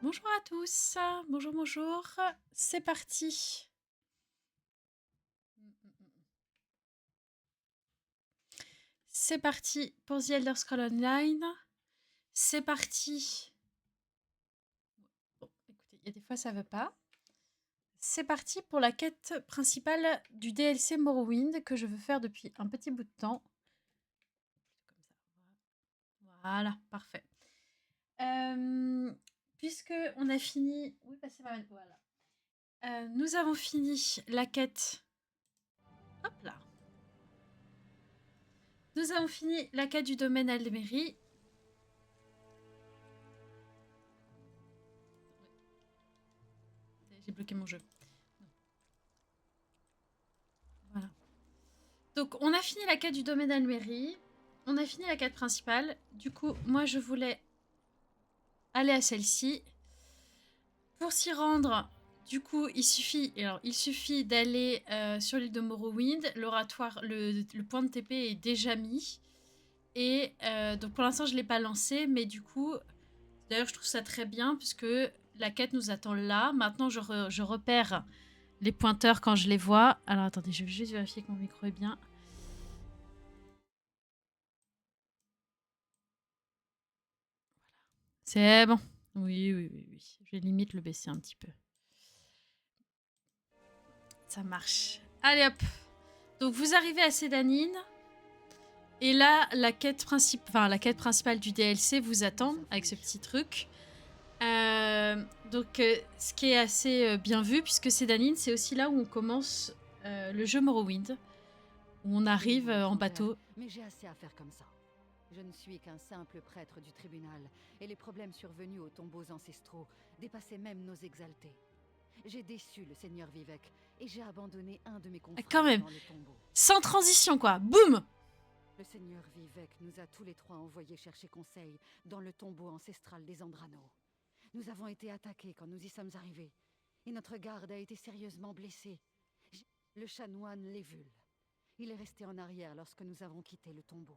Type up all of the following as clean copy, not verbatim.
Bonjour à tous, bonjour, bonjour, c'est parti. C'est parti pour The Elder Scrolls Online. C'est parti. Bon, écoutez, il y a des fois ça veut pas. C'est parti pour la quête principale du DLC Morrowind que je veux faire depuis un petit bout de temps. Voilà, parfait. Puisque on a fini... Oui, passez ma voilà. Nous avons fini la quête... Hop là. Nous avons fini la quête du domaine Almerie. J'ai bloqué mon jeu. Voilà. Donc, on a fini la quête du domaine Almerie. On a fini la quête principale. Du coup, moi, je voulais aller à celle-ci. Pour s'y rendre, du coup, il suffit d'aller sur l'île de Morrowind. L'oratoire, le point de TP est déjà mis. Et donc, pour l'instant, je ne l'ai pas lancé. Mais du coup, d'ailleurs, je trouve ça très bien puisque la quête nous attend là. Maintenant, je repère les pointeurs quand je les vois. Alors, attendez, je vais juste vérifier que mon micro est bien. C'est bon. Oui, oui, oui, oui. Je vais limite le baisser un petit peu. Ça marche. Allez hop. Donc vous arrivez à Sédanine. Et là, la quête principale du DLC vous attend avec ce petit truc. Ce qui est assez bien vu, puisque Sédanine, c'est aussi là où on commence le jeu Morrowind. Où on arrive en bateau. Mais j'ai assez à faire comme ça. Je ne suis qu'un simple prêtre du tribunal, et les problèmes survenus aux tombeaux ancestraux dépassaient même nos exaltés. J'ai déçu le seigneur Vivec, et j'ai abandonné un de mes confrères Quand même. dans le tombeau. Sans transition, quoi. Boum. Le seigneur Vivec nous a tous les trois envoyés chercher conseil dans le tombeau ancestral des Andrano. Nous avons été attaqués quand nous y sommes arrivés, et notre garde a été sérieusement blessée. Le chanoine Lévul. Il est resté en arrière lorsque nous avons quitté le tombeau.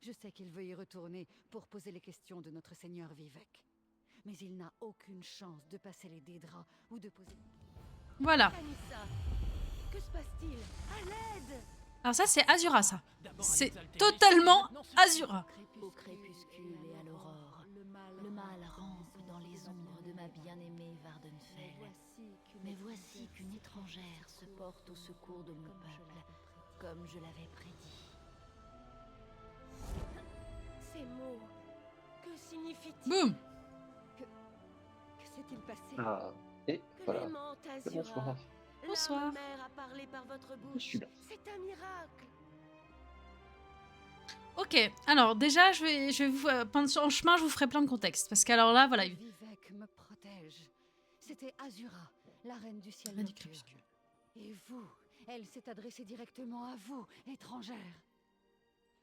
Je sais qu'il veut y retourner pour poser les questions de notre seigneur Vivec. Mais il n'a aucune chance de passer les Dédras ou de poser... Voilà. Anissa, que se passe-t-il? À l'aide! Alors ça, c'est Azura, ça. C'est totalement Azura. Au crépuscule et à l'aurore, le mal rampe dans les ombres de ma bien-aimée Vardenfell. Mais voici qu'une étrangère se porte au secours de mon peuple, comme je l'avais prédit. Ces mots, que signifient-ils? Boum. Que s'est-il passé? Ah, et voilà. Clémente Bonsoir. Azura, Bonsoir. l'âme mère a parlé par votre Je bouche. suis là. C'est un miracle. Ok, alors déjà, je vais vous, en chemin, je vous ferai plein de contexte. Parce qu'alors là, voilà. Vivec me protège. C'était Azura, la reine du ciel Reine du nocturne. crépuscule. Et vous, elle s'est adressée directement à vous, étrangère.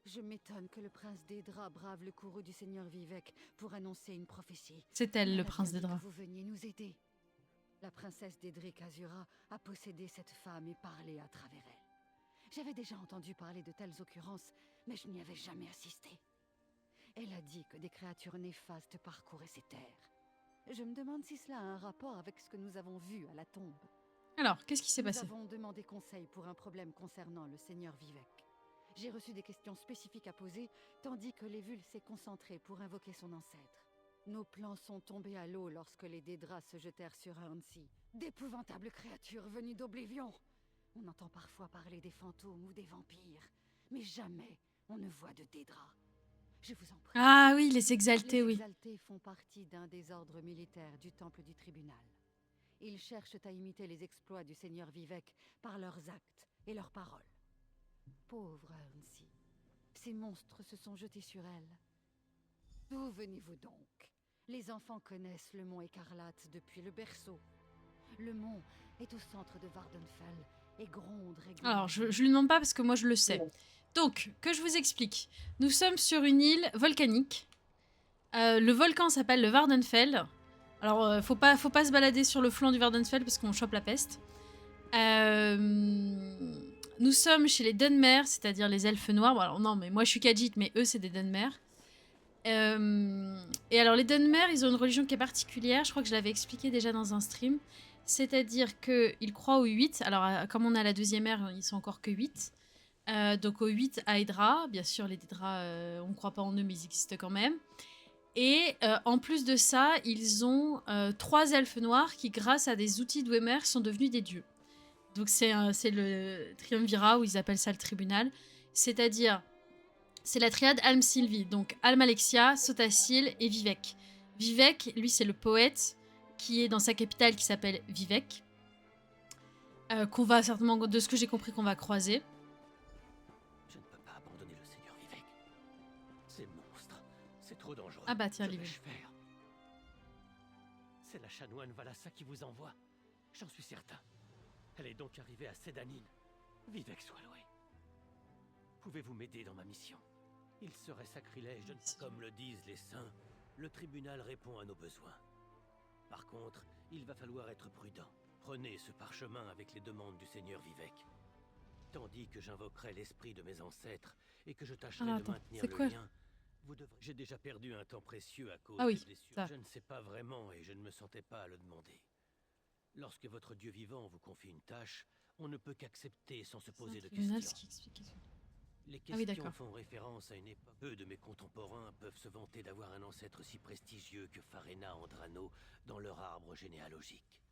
Je m'étonne que le prince Dédra brave le courroux du seigneur Vivec pour annoncer une prophétie. C'est elle, Mais le elle a prince bien des dit draps. que vous veniez nous aider. La princesse d'Edric Azura a possédé cette femme et parlé à travers elle. J'avais déjà entendu parler de telles occurrences, mais je n'y avais jamais assisté. Elle a dit que des créatures néfastes parcouraient ces terres. Je me demande si cela a un rapport avec ce que nous avons vu à la tombe. Alors, qu'est-ce qui s'est Nous passé? avons demandé conseil pour un problème concernant le seigneur Vivec. J'ai reçu des questions spécifiques à poser, tandis que Lévul s'est concentré pour invoquer son ancêtre. Nos plans sont tombés à l'eau lorsque les Dédras se jetèrent sur Hansi. D'épouvantables créatures venues d'Oblivion. On entend parfois parler des fantômes ou des vampires, mais jamais on ne voit de Dédras. Je vous en prie. Ah oui, les exaltés, Les oui. exaltés font partie d'un des ordres militaires du temple du tribunal. Ils cherchent à imiter les exploits du seigneur Vivec par leurs actes et leurs paroles. Pauvre Hansi. Ces monstres se sont jetés sur elle. D'où venez-vous donc? Les enfants connaissent le mont Écarlate depuis le berceau. Le mont est au centre de Vardenfell et gronde régulièrement. Alors, je lui demande pas parce que moi, je le sais. Donc, que je vous explique. Nous sommes sur une île volcanique. Le volcan s'appelle le Vardenfell. Alors, faut pas se balader sur le flanc du Vardenfell parce qu'on chope la peste. Nous sommes chez les Dunmer, c'est-à-dire les elfes noirs. Bon, alors non, mais moi je suis Khajiit, mais eux c'est des Dunmer. Et alors les Dunmer, ils ont une religion qui est particulière. Je crois que je l'avais expliqué déjà dans un stream. C'est-à-dire qu'ils croient aux 8. Alors comme on a la deuxième ère, ils sont encore que 8. Donc aux 8 à Hydra. Bien sûr, les Hydra, on ne croit pas en eux, mais ils existent quand même. Et en plus de ça, ils ont 3 elfes noirs qui, grâce à des outils de Dwemer, sont devenus des dieux. Donc c'est le triumvirat, où ils appellent ça le tribunal. C'est-à-dire, c'est la triade Alm-Sylvie. Donc Almalexia, Sotasil et Vivek. Vivek, lui, c'est le poète qui est dans sa capitale qui s'appelle Vivek. Qu'on va certainement, de ce que j'ai compris, qu'on va croiser. Je ne peux pas abandonner le seigneur Vivek. Ces monstres, c'est trop dangereux. Ah bah tiens, Que Livy. vais-je faire? C'est la chanoine Valassa qui vous envoie. J'en suis certain. Elle est donc arrivée à Sédanine. Vivek soit loué. Pouvez-vous m'aider dans ma mission? Il serait sacrilège de... Comme le disent les saints, le tribunal répond à nos besoins. Par contre, il va falloir être prudent. Prenez ce parchemin avec les demandes du seigneur Vivek. Tandis que j'invoquerai l'esprit de mes ancêtres et que je tâcherai Alors, de attends, maintenir c'est le quoi? lien, vous devrez... J'ai déjà perdu un temps précieux à cause Ah oui, des blessures. ça. Je ne sais pas vraiment et je ne me sentais pas à le demander. Lorsque votre Dieu vivant vous confie une tâche, on ne peut qu'accepter sans se poser de Tribunal, ce questions. qui explique. Les Ah oui, questions d'accord. font référence à une époque. Peu de mes contemporains peuvent se vanter d'avoir un ancêtre si prestigieux que Farena Andrano dans leur arbre généalogique.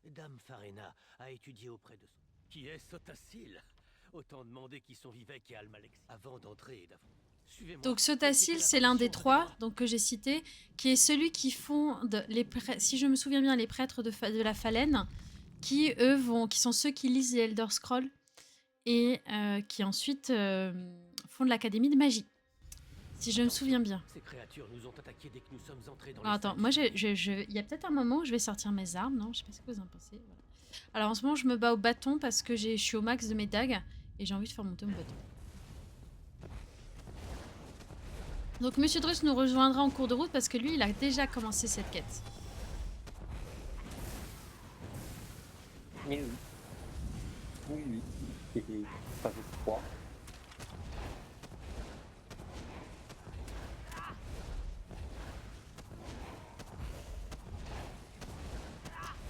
Dame Farena a étudié auprès de... Qui est Sotasil? Autant demander qui sont Vivek et Almalex avant d'entrer et d'affronter. Suivez-moi. Donc Sotasil, c'est l'un des 3 donc, que j'ai cité, qui est celui qui fonde, si je me souviens bien, les prêtres de la Fallen, qui, eux, qui sont ceux qui lisent les Elder Scrolls et qui ensuite fondent l'Académie de magie. Si je me souviens bien. Ces créatures nous ont attaqués dès que nous sommes entrés dans Alors, les attends, salles moi, du- il y a peut-être un moment où je vais sortir mes armes, non? Je sais pas ce que vous en pensez. Voilà. Alors, en ce moment, je me bats au bâton parce que je suis au max de mes dagues et j'ai envie de faire monter mon bâton. Donc, Monsieur Drus nous rejoindra en cours de route parce que lui, il a déjà commencé cette quête. Mais oui. Oui, oui. Et ça fait 3.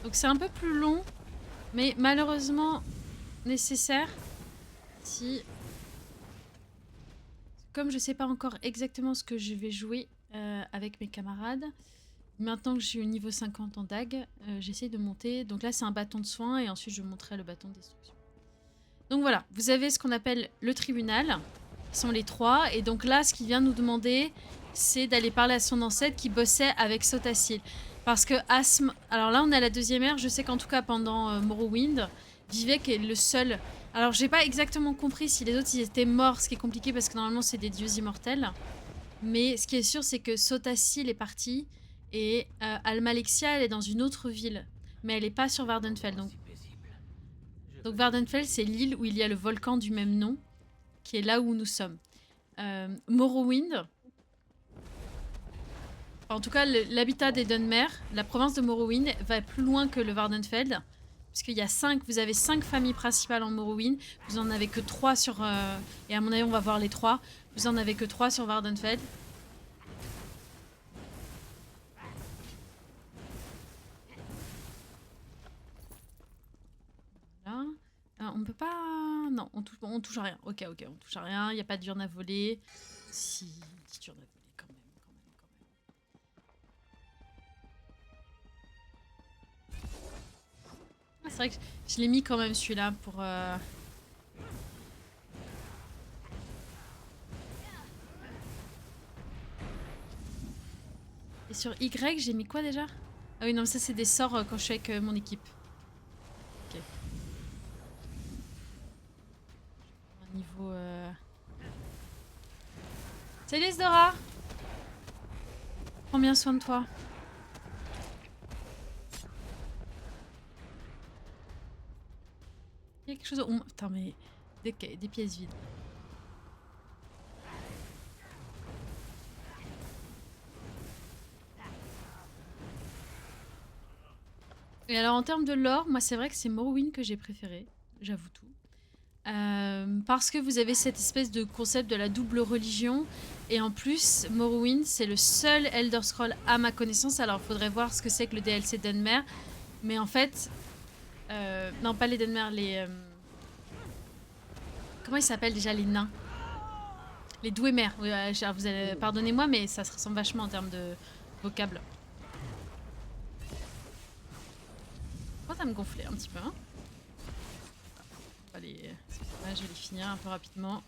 Donc, c'est un peu plus long, mais malheureusement nécessaire. Si... Comme je sais pas encore exactement ce que je vais jouer avec mes camarades, maintenant que j'ai eu niveau 50 en dague, j'essaie de monter. Donc là, c'est un bâton de soin et ensuite je monterai le bâton de destruction. Donc voilà, vous avez ce qu'on appelle le tribunal, qui sont les 3. Et donc là, ce qu'il vient nous demander, c'est d'aller parler à son ancêtre qui bossait avec Sotasil. Parce que alors là, on est à la deuxième ère. Je sais qu'en tout cas, pendant Morrowind, Vivek est le seul... Alors, j'ai pas exactement compris si les autres ils étaient morts, ce qui est compliqué parce que normalement, c'est des dieux immortels. Mais ce qui est sûr, c'est que Sotasil est parti et Almalexia, elle est dans une autre ville. Mais elle est pas sur Vardenfell. Donc Vardenfell, c'est l'île où il y a le volcan du même nom, qui est là où nous sommes. Morrowind... En tout cas, l'habitat des Dunmer, la province de Morrowind, va plus loin que le Vardenfell. Parce qu'il y a vous avez 5 familles principales en Morrowind. Vous en avez que 3 sur... et à mon avis, on va voir les 3. Vous en avez que 3 sur Vardenfell. Voilà. On peut pas... Non, on touche à rien. Ok, on touche à rien. Il n'y a pas de diurne à voler. Si, diurne à voler. C'est vrai que je l'ai mis quand même celui-là pour... Et sur Y, j'ai mis quoi déjà? Ah oui, non, ça c'est des sorts quand je suis avec mon équipe. Ok. Un niveau... Salut Isdora! Prends bien soin de toi. Il y a quelque chose... Putain, mais... Des pièces vides. Et alors, en termes de lore, moi, c'est vrai que c'est Morrowind que j'ai préféré. J'avoue tout. Parce que vous avez cette espèce de concept de la double religion. Et en plus, Morrowind, c'est le seul Elder Scroll à ma connaissance. Alors, il faudrait voir ce que c'est que le DLC d'Enmer. Mais en fait... non, pas les Denmer, les... comment ils s'appellent déjà, les nains? Les Dwemer. Oui, vous allez... Pardonnez-moi, mais ça se ressemble vachement en termes de vocable. Moi, ça me gonflait un petit peu. Hein. Allez, je vais les finir un peu rapidement.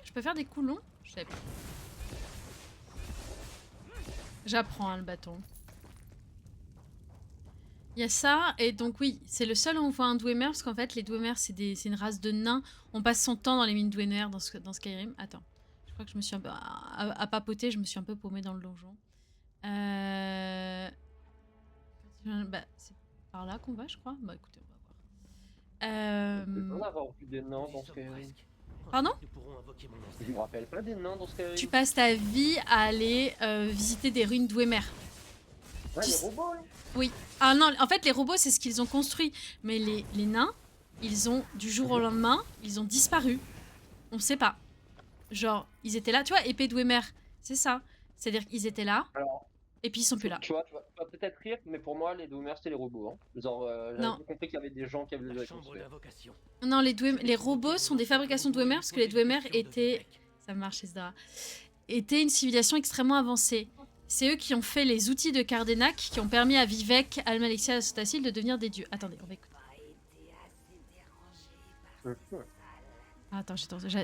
Je peux faire des coups longs? Je sais pas. J'apprends hein, le bâton. Il y a ça, et donc oui, c'est le seul où on voit un Dwemer, parce qu'en fait, les Dwemer, c'est une race de nains. On passe son temps dans les mines Dwemer dans Skyrim. Attends, je crois que je me suis un peu... À papoter, je me suis un peu paumée dans le donjon. Bah, c'est par là qu'on va, je crois. Bah écoutez, on va voir. On a avoir vu des nains dans Skyrim. Pardon? Je me rappelle pas des nains dans Skyrim. Tu passes ta vie à aller visiter des ruines Dwemer. Ouais, les robots, là. Oui. Ah non, en fait, les robots, c'est ce qu'ils ont construit. Mais les nains, ils ont, du jour au lendemain, ils ont disparu. On sait pas. Genre, ils étaient là. Tu vois, épée Dwemer, c'est ça. C'est-à-dire qu'ils étaient là, Alors, et puis ils sont plus là. tu vas peut-être rire, mais pour moi, les Dwemer, c'est les robots. Hein. Genre, j'avais compris qu'il y avait des gens qui avaient les construits. Non, les robots sont des fabrications Dwemer, parce que les Dwemer étaient... Ça marche, Esdra. Étaient une civilisation extrêmement avancée. C'est eux qui ont fait les outils de Cardenac, qui ont permis à Vivec, Almalexia et Sotacil de devenir des dieux. Attendez, on va écouter. Attends,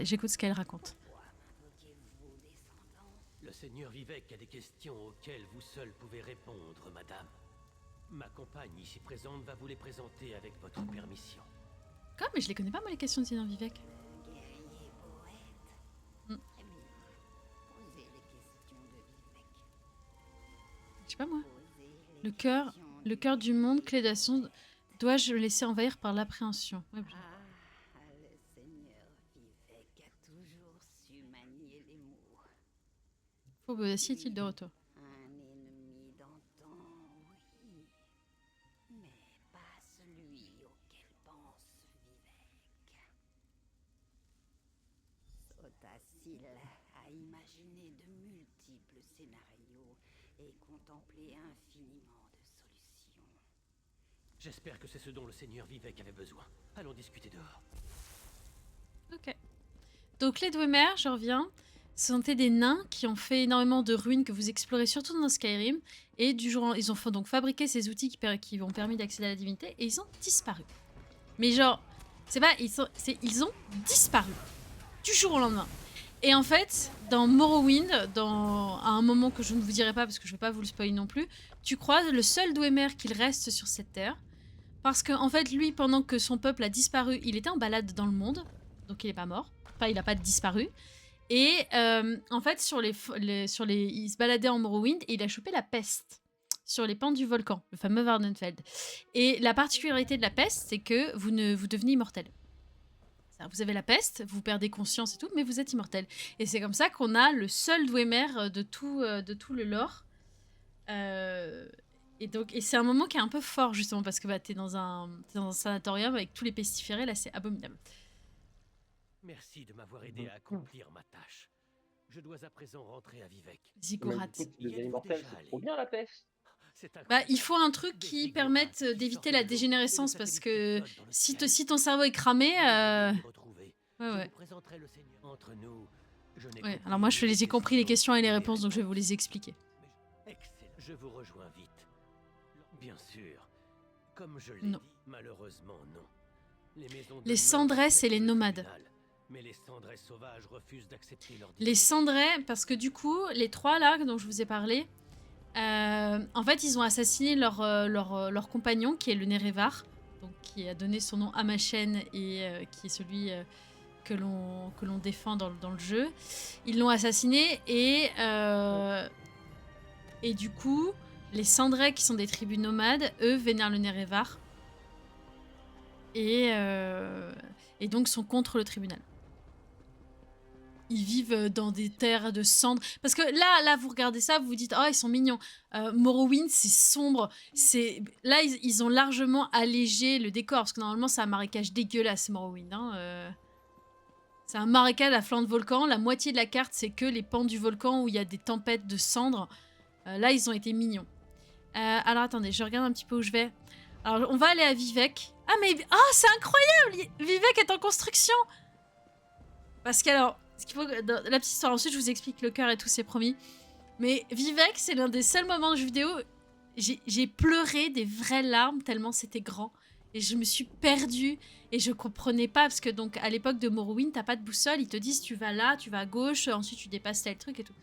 j'écoute ce qu'elle raconte. Le seigneur Vivec a des questions auxquelles vous seul pouvez répondre, madame. Ma compagne ici présente va vous les présenter avec votre permission. Quoi? Mais je les connais pas, moi, les questions de Seigneur Vivec. Je sais pas moi. Le cœur du monde, clé d'action, dois-je le laisser envahir par l'appréhension? Ouais, le seigneur Vivec a toujours su manier les mots. Phobos est-il de retour? Un ennemi d'antan, oui, mais pas celui auquel pense Vivec. Sotacil a imaginé de multiples scénarios et contemplé infiniment de solutions. J'espère que c'est ce dont le seigneur Vivec avait besoin. Allons discuter dehors. Ok. Donc les Dwemer, je reviens, sont des nains qui ont fait énormément de ruines que vous explorez surtout dans Skyrim. Et du jour ils ont donc fabriqué ces outils qui ont permis d'accéder à la divinité et ils ont disparu. Mais genre, c'est pas... Ils ont disparu. Du jour au lendemain. Et en fait, dans Morrowind, à un moment que je ne vous dirai pas parce que je ne vais pas vous le spoiler non plus, tu croises le seul Dwemer qu'il reste sur cette terre. Parce que en fait, lui, pendant que son peuple a disparu, il était en balade dans le monde. Donc il n'est pas mort. Enfin, il n'a pas disparu. Et en fait, il se baladait en Morrowind et il a chopé la peste sur les pentes du volcan, le fameux Vardenfell. Et la particularité de la peste, c'est que vous devenez immortel. Vous avez la peste, vous perdez conscience et tout, mais vous êtes immortel. Et c'est comme ça qu'on a le seul Dwemer de tout le lore. Et c'est un moment qui est un peu fort, justement, parce que t'es dans un sanatorium avec tous les pestiférés, là, c'est abominable. Merci de m'avoir aidé à accomplir ma tâche. Je dois à présent rentrer à Vivec. Ziggurat. Immortel, c'est trop bien la peste. Bah, il faut un truc qui permette d'éviter la dégénérescence, parce que si ton cerveau est cramé... Ouais. Ouais, alors moi j'ai compris les questions et les réponses, donc je vais vous les expliquer. Je vous rejoins vite. Bien sûr. Comme je l'ai dit, malheureusement non. Les Cendresses et les nomades. Mais les Cendresses sauvages refusent d'accepter leur... Les Cendrais, parce que du coup, les trois là dont je vous ai parlé, en fait ils ont assassiné leur compagnon qui est le Nerevar, donc qui a donné son nom à ma chaîne et qui est celui que l'on défend dans le jeu. Ils l'ont assassiné et du coup, les Cendrais qui sont des tribus nomades, eux vénèrent le Nerevar et donc sont contre le tribunal. ils vivent dans des terres de cendres. Parce que là, vous regardez ça, vous vous dites, oh, ils sont mignons. Morrowind, c'est sombre. Là, ils ont largement allégé le décor. Parce que normalement, c'est un marécage dégueulasse, Morrowind. Hein. C'est un marécage à flanc de volcan. La moitié de la carte, c'est que les pans du volcan où il y a des tempêtes de cendres. Là, ils ont été mignons. Alors, attendez, je regarde un petit peu où je vais. Alors, on va aller à Vivec. Ah, mais... Ah, c'est incroyable! Vivec est en construction! Parce qu'alors... Ce qu'il faut, dans la petite histoire, ensuite je vous explique le cœur et tout, c'est promis. Mais Vivec, c'est l'un des seuls moments de jeu vidéo, j'ai pleuré des vraies larmes tellement c'était grand. Et je me suis perdue et je comprenais pas parce que donc à l'époque de Morrowind, t'as pas de boussole, ils te disent tu vas là, tu vas à gauche, ensuite tu dépasses tel truc et tout.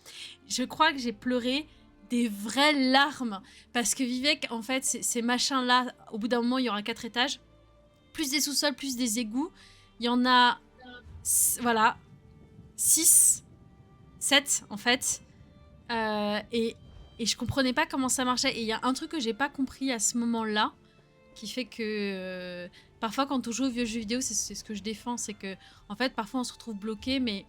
Je crois que j'ai pleuré des vraies larmes parce que Vivec, en fait, ces machins-là, au bout d'un moment, il y aura 4 étages, plus des sous-sols, plus des égouts. Il y en a, voilà. 6, 7 en fait. Et je comprenais pas comment ça marchait. Et il y a un truc que j'ai pas compris à ce moment-là, qui fait que parfois quand on joue aux vieux jeux vidéo, c'est ce que je défends, c'est que en fait parfois on se retrouve bloqué, mais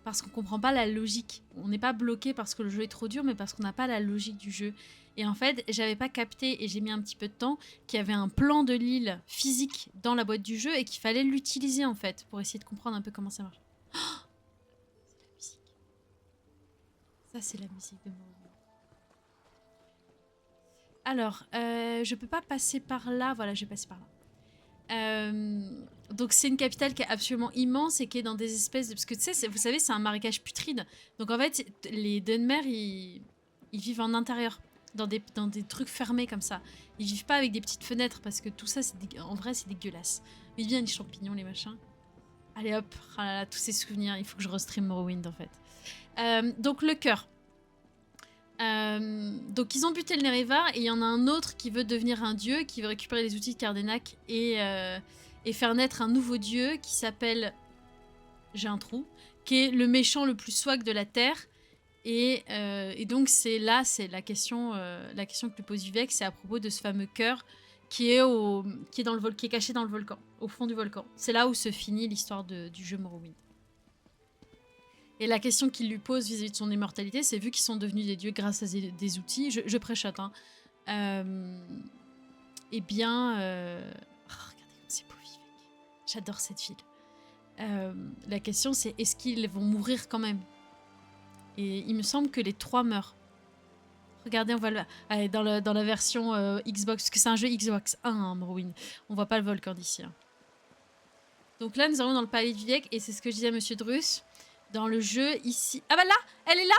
parce qu'on comprend pas la logique. On n'est pas bloqué parce que le jeu est trop dur, mais parce qu'on n'a pas la logique du jeu. Et en fait, j'avais pas capté, et j'ai mis un petit peu de temps, qu'il y avait un plan de l'île physique dans la boîte du jeu et qu'il fallait l'utiliser en fait, pour essayer de comprendre un peu comment ça marche. Ça, c'est la musique de Morrowind. Alors, je peux pas passer par là. Voilà, je vais passer par là. Donc, c'est une capitale qui est absolument immense et qui est dans des espèces de... Parce que, tu sais, vous savez, c'est un marécage putride. Donc, en fait, les Dunmer, ils vivent en intérieur, dans des trucs fermés comme ça. Ils vivent pas avec des petites fenêtres parce que tout ça, en vrai, c'est dégueulasse. Ils vivent bien les champignons, les machins. Allez hop, oh là là, tous ces souvenirs. Il faut que je restream Morrowind, en fait. Donc le cœur. Donc ils ont buté le Nerevar et il y en a un autre qui veut devenir un dieu, qui veut récupérer les outils de Cardenac et faire naître un nouveau dieu qui s'appelle... J'ai un trou. Qui est le méchant le plus swag de la Terre. Et donc c'est la question que lui pose Vivec, c'est à propos de ce fameux cœur qui est caché dans le volcan, au fond du volcan. C'est là où se finit l'histoire du jeu Morrowind. Et la question qu'il lui pose vis-à-vis de son immortalité, c'est vu qu'ils sont devenus des dieux grâce à des outils, je préchote, hein. Eh bien... regardez comme c'est beau, Vivec. J'adore cette ville. La question, c'est est-ce qu'ils vont mourir quand même? Et il me semble que les 3 meurent. Regardez, on voit dans la version Xbox, parce que c'est un jeu Xbox 1, hein, Morrowind. On voit pas le volcan d'ici. Hein. Donc là, nous arrivons dans le palais de Vivec, et c'est ce que je disais à Monsieur Drus. Dans le jeu, ici... Ah bah là, elle est là.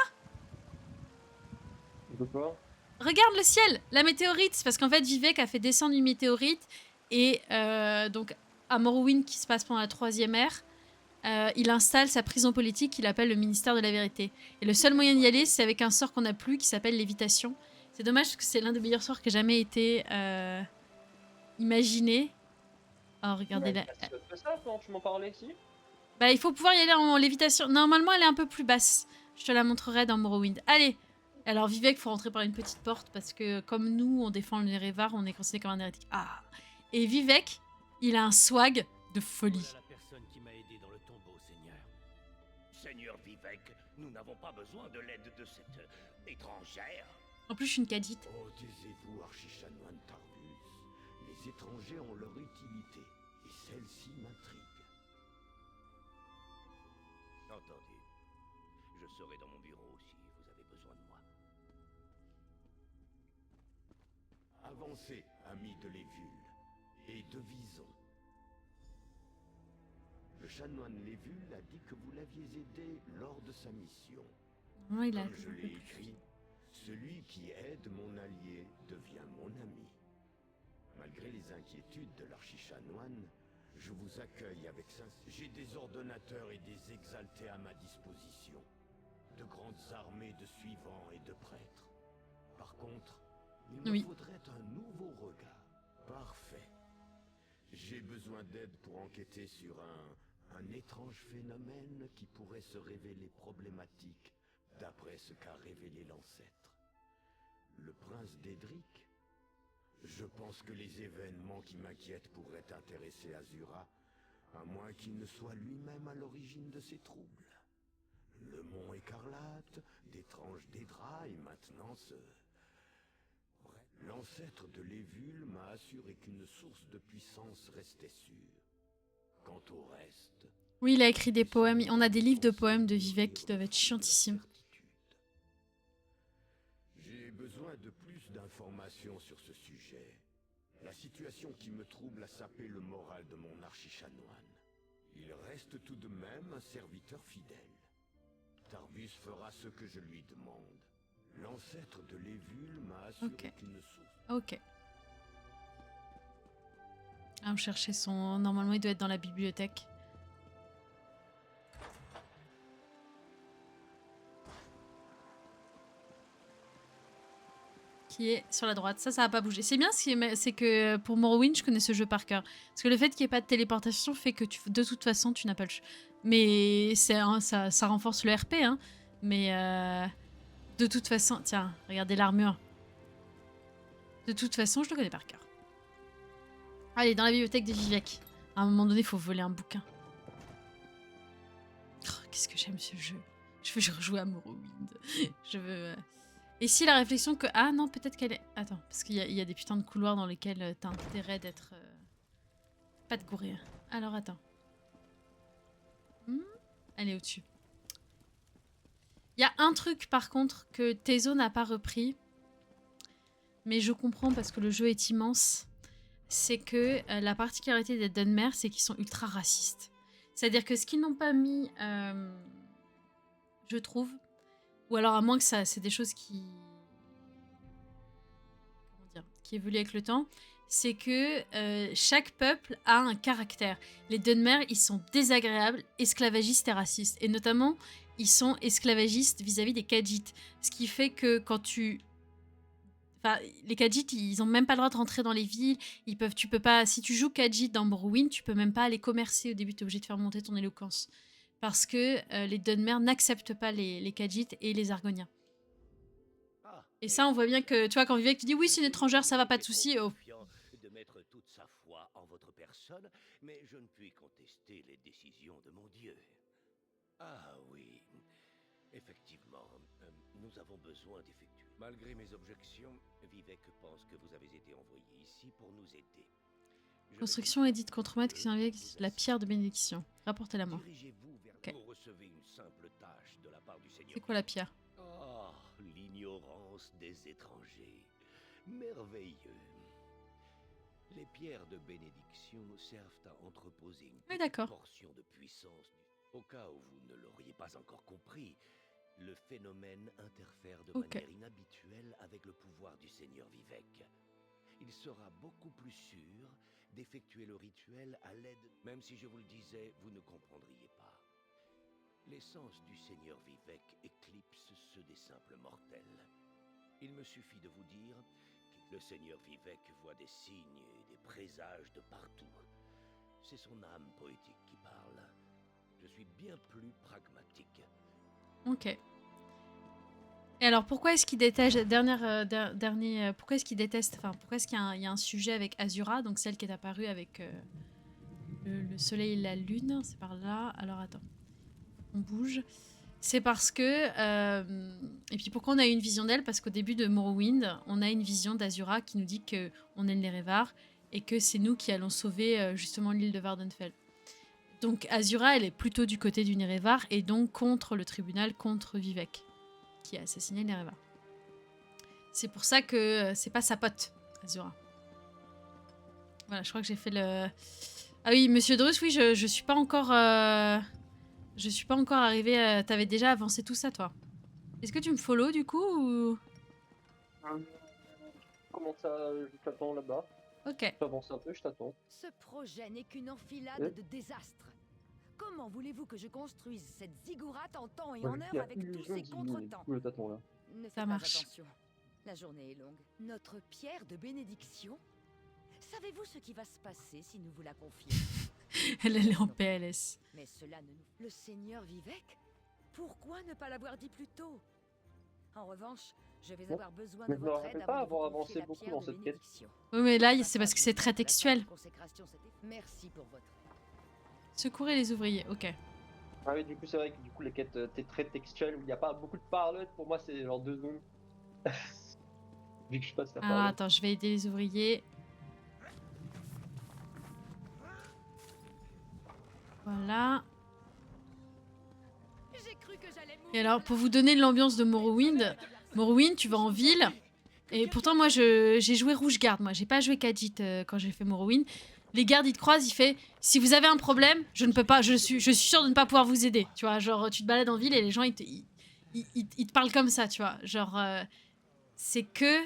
De quoi? Regarde le ciel, la météorite. Parce qu'en fait, Vivec a fait descendre une météorite. Et donc, à Morrowind, qui se passe pendant la 3e ère, il installe sa prison politique qu'il appelle le ministère de la vérité. Et le seul moyen d'y aller, c'est avec un sort qu'on n'a plus, qui s'appelle lévitation. C'est dommage, parce que c'est l'un des meilleurs sorts qui ait jamais été imaginé. Oh, regardez là. C'est ça quand tu m'en parlais ici? Bah, il faut pouvoir y aller en lévitation. Normalement, elle est un peu plus basse. Je te la montrerai dans Morrowind. Allez. Alors, Vivec, il faut rentrer par une petite porte parce que, comme nous, on défend le Nerevar, on est considéré comme un hérétique. Ah. Et Vivec, il a un swag de folie. Voilà la personne qui m'a aidé dans le tombeau, Seigneur. Seigneur Vivec, nous n'avons pas besoin de l'aide de cette étrangère. En plus, je suis une cadite. Oh, taisez-vous, archichanoine Tarbus. Les étrangers ont leur utilité, et celle-ci m'intrigue. Entendu. Je serai dans mon bureau si vous avez besoin de moi. Avancez, amis de Lévul, et devisons. Le chanoine Lévul a dit que vous l'aviez aidé lors de sa mission. Non, il a Comme je l'ai écrit, celui qui aide mon allié devient mon ami. Malgré les inquiétudes de l'archichanoine, je vous accueille avec sincérité. J'ai des ordonnateurs et des exaltés à ma disposition. De grandes armées de suivants et de prêtres. Par contre, il me faudrait un nouveau regard. Parfait. J'ai besoin d'aide pour enquêter sur un étrange phénomène qui pourrait se révéler problématique d'après ce qu'a révélé l'ancêtre. Le prince d'Edric? Je pense que les événements qui m'inquiètent pourraient intéresser Azura, à moins qu'il ne soit lui-même à l'origine de ces troubles. Le mont écarlate, d'étranges dédrailles maintenant se... L'ancêtre de Lévul m'a assuré qu'une source de puissance restait sûre. Quant au reste... Oui, il a écrit des poèmes. On a des livres de poèmes de Vivec qui doivent être chiantissimes. J'ai besoin de plus d'informations sur ce sujet. La situation qui me trouble a sapé le moral de mon archichanoine. Il reste tout de même un serviteur fidèle. Tarbus fera ce que je lui demande. L'ancêtre de Lévul m'a assuré qu'une source... Ok. Ah, on cherchait son... Normalement, il doit être dans la bibliothèque. Qui est sur la droite. Ça va pas bouger. C'est bien, c'est que pour Morrowind, je connais ce jeu par cœur. Parce que le fait qu'il n'y ait pas de téléportation fait que de toute façon, tu n'as pas le choix. Mais ça renforce le RP, hein. Mais de toute façon... Tiens, regardez l'armure. De toute façon, je le connais par cœur. Allez, dans la bibliothèque de Vivec. À un moment donné, il faut voler un bouquin. Oh, qu'est-ce que j'aime ce jeu. Je veux rejouer à Morrowind. Je veux... Et si la réflexion que... Ah non, peut-être qu'elle est... Attends, parce qu'il y a des putains de couloirs dans lesquels t'as intérêt d'être... Pas de courir. Alors, attends. Elle est au-dessus. Il y a un truc, par contre, que Tezo n'a pas repris. Mais je comprends parce que le jeu est immense. C'est que la particularité des Dunmer, c'est qu'ils sont ultra racistes. C'est-à-dire que ce qu'ils n'ont pas mis... je trouve... Ou alors à moins que ça, c'est des choses qui... Comment dire, qui évoluent avec le temps. C'est que chaque peuple a un caractère. Les Dunmer, ils sont désagréables, esclavagistes et racistes. Et notamment, ils sont esclavagistes vis-à-vis des Khajiits. Ce qui fait que quand tu... Enfin, les Khajiits, ils ont même pas le droit de rentrer dans les villes. Tu peux pas... Si tu joues Khajiit dans Morrowind, tu peux même pas aller commercer. Au début, tu es obligé de faire monter ton éloquence. Parce que les Dunmer n'acceptent pas les Khajiits et les Argoniens. Et ça, on voit bien que, tu vois, quand Vivec, tu dis oui, c'est une étrangère, ça va, pas de souci. Oh. De mettre toute sa foi en votre personne, mais je ne puis contester les décisions de mon Dieu. Ah oui, effectivement, nous avons besoin d'effectuer. Malgré mes objections, Vivec pense que vous avez été envoyé ici pour nous aider. Construction édite contremaître qui s'invite la pierre de bénédiction. Rapportez-la moi. Okay. Vous recevez une simple tâche de la part du Seigneur. C'est quoi la pierre? Oh, l'ignorance des étrangers. Merveilleux. Les pierres de bénédiction servent à entreposer une portion de puissance. Au cas où vous ne l'auriez pas encore compris, le phénomène interfère de manière inhabituelle avec le pouvoir du Seigneur Vivec. Il sera beaucoup plus sûr d'effectuer le rituel à l'aide... Même si je vous le disais, vous ne comprendriez pas. L'essence du Seigneur Vivec éclipse ceux des simples mortels. Il me suffit de vous dire que le Seigneur Vivec voit des signes et des présages de partout. C'est son âme poétique qui parle. Je suis bien plus pragmatique. Ok. Et alors, pourquoi est-ce qu'il déteste... pourquoi est-ce qu'il déteste... Enfin, pourquoi est-ce qu'il y a un sujet avec Azura, donc celle qui est apparue avec le soleil et la lune. C'est par là. Alors, attends. On bouge. C'est parce que... Et puis, pourquoi on a eu une vision d'elle? Parce qu'au début de Morrowind, on a une vision d'Azura qui nous dit qu'on est le Nerevar et que c'est nous qui allons sauver justement l'île de Vardenfell. Donc, Azura, elle est plutôt du côté du Nerevar et donc contre le tribunal, contre Vivec, qui a assassiné Nerevar. C'est pour ça que c'est pas sa pote, Azura. Voilà, je crois que j'ai fait le... Ah oui, Monsieur Drus, oui, je suis pas encore... Je suis pas encore arrivée... T'avais déjà avancé tout ça, toi. Est-ce que tu me follow, du coup, ou... Comment ça, je t'attends là-bas. Ok. J'avance un peu, je t'attends. Ce projet n'est qu'une enfilade de désastres. Comment voulez-vous que je construise cette ziggourate en temps et en heure avec tous ces contretemps? Le tâton là. Ne faites Ça pas marche. attention. La journée est longue. Notre pierre de bénédiction? Savez-vous ce qui va se passer si nous vous la confions? Elle est en PLS. Mais cela ne nous... Le Seigneur Vivec? Pourquoi ne pas l'avoir dit plus tôt? En revanche, je vais avoir besoin de votre aide pas avant avoir de vous confier avancé la beaucoup pierre dans de cette quête. bénédiction. Oui, mais là, c'est parce que c'est très textuel. Merci pour votre aide. Secourez les ouvriers, ok. Ah oui, du coup, c'est vrai que du coup, les quêtes très textuelles où il n'y a pas beaucoup de parole, pour moi, c'est genre 2 secondes. Vu que je passe la Alors parole. attends, je vais aider les ouvriers. Voilà. Et alors, pour vous donner l'ambiance de Morrowind, tu vas en ville. Et pourtant, moi, j'ai joué Rouge Garde. Moi, j'ai pas joué Khajiit quand j'ai fait Morrowind. Les gardes, ils te croisent, il fait si vous avez un problème, je ne peux pas, je suis sûr de ne pas pouvoir vous aider. Tu vois, genre, tu te balades en ville et les gens, ils te parlent comme ça, tu vois. Genre, c'est que.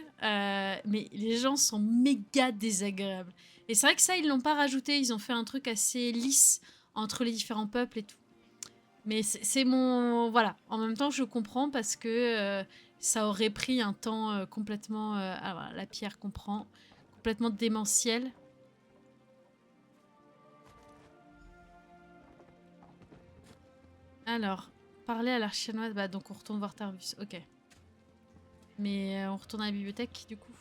Mais les gens sont méga désagréables. Et c'est vrai que ça, ils l'ont pas rajouté. Ils ont fait un truc assez lisse entre les différents peuples et tout. Mais c'est mon... Voilà. En même temps, je comprends parce que ça aurait pris un temps complètement... ah, voilà, la pierre comprend. Complètement démentiel. Alors, parler à l'archichanoise. Bah, donc on retourne voir Tarvus. Ok. Mais on retourne à la bibliothèque, du coup.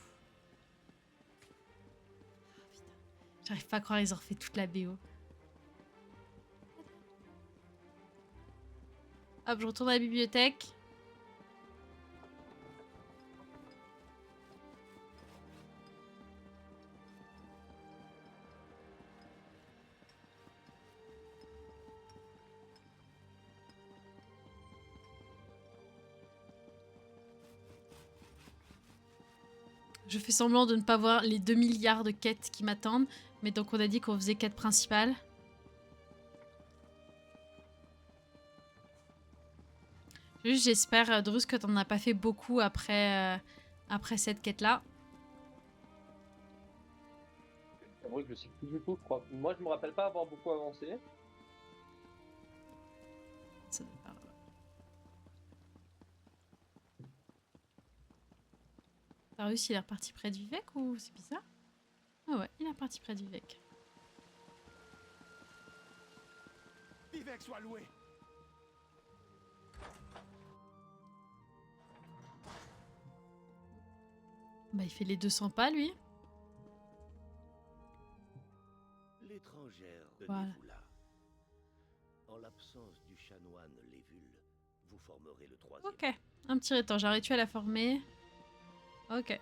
Oh, putain. J'arrive pas à croire qu'ils ont refait toute la BO. Hop, je retourne à la bibliothèque. Je fais semblant de ne pas voir les 2 milliards de quêtes qui m'attendent. Mais donc on a dit qu'on faisait quête principale. Juste j'espère, Drus, que t'en as pas fait beaucoup après cette quête-là. C'est vrai que je sais plus du tout, je crois. Moi, je me rappelle pas avoir beaucoup avancé. Ça doit pas... Tarvus, il est reparti près de Vivec ou c'est bizarre? Ah ouais, il est reparti près de Vivec. Vivec soit loué. Bah il fait les 200 pas lui. L'étrangère, Voilà. tenez-vous là. En l'absence du chanoine Lévul, vous formerez le troisième. Ok, un petit rituel, j'ai un rituel à former. Ok.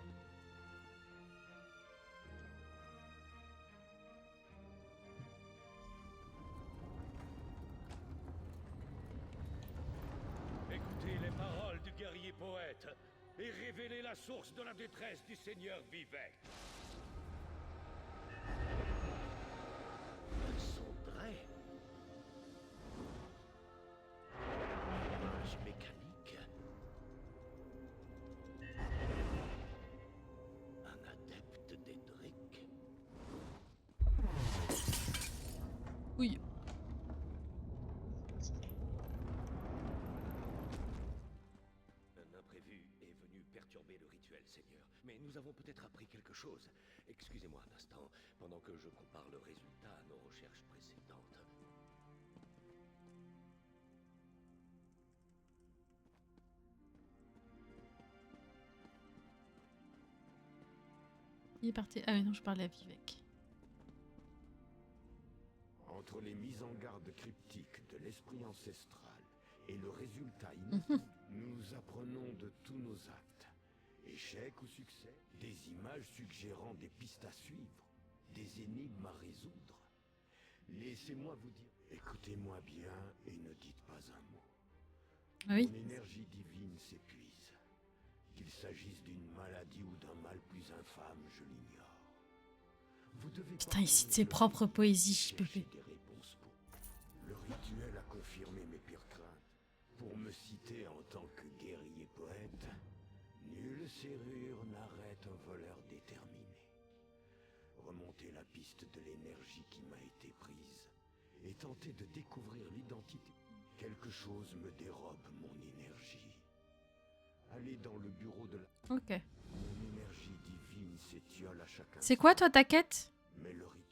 Écoutez les paroles du guerrier poète et révélez la source de la détresse du seigneur Vivec. Son trait. Image mécanique. Un adepte d'Edric. Oui. Un imprévu est venu perturber le rituel, Seigneur. Mais nous avons peut-être appris quelque chose. Excusez-moi un instant, pendant que je compare le résultat à nos recherches précédentes. Il est parti. Ah oui, non, je parlais à Vivec. Entre les mises en garde cryptiques de l'esprit ancestral et le résultat inattendu, nous apprenons de tous nos actes. Échec ou succès, des images suggérant des pistes à suivre, des énigmes à résoudre. Laissez-moi vous dire, écoutez-moi bien et ne dites pas un mot. Oui. Mon énergie divine s'épuise. Qu'il s'agisse d'une maladie ou d'un mal plus infâme, je l'ignore. Vous devez Putain, il cite ses propres poésies, Pépé. des réponses pour... Le rituel a confirmé mes pires craintes. Pour me citer en tant que guerrier poète, nulle serrure n'arrête un voleur déterminé. Remonter la piste de l'énergie qui m'a été prise et tenter de découvrir l'identité. Quelque chose me dérobe mon énergie. Allez dans le bureau de la... Ok. Mon énergie divine s'étiole à chacun. C'est quoi toi ta quête? Mais le rituel...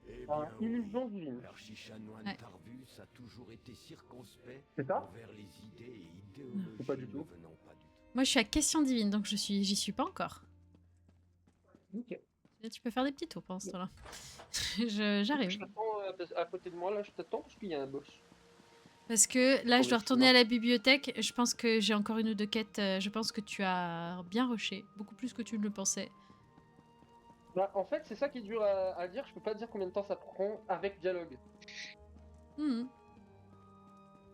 Eh Ah, bien, illusion oui. divine. L'archichanoine Ouais. Tarvus a toujours été circonspect C'est ça? envers les idées et idéologies C'est pas du tout. ne venant pas du tout. Moi je suis à question divine, donc j'y suis pas encore. Ok. Tu peux faire des petits tours pendant ce temps-là. Je J'arrive. t'attends à côté de moi, là, je t'attends parce qu'il y a un boss. Parce que là, Oh, je dois mais retourner à la bibliothèque. Je pense que j'ai encore une ou deux quêtes. Je pense que tu as bien rushé. Beaucoup plus que tu ne le pensais. Bah, en fait, c'est ça qui est dur à dire. Je peux pas dire combien de temps ça prend avec dialogue. Mhm.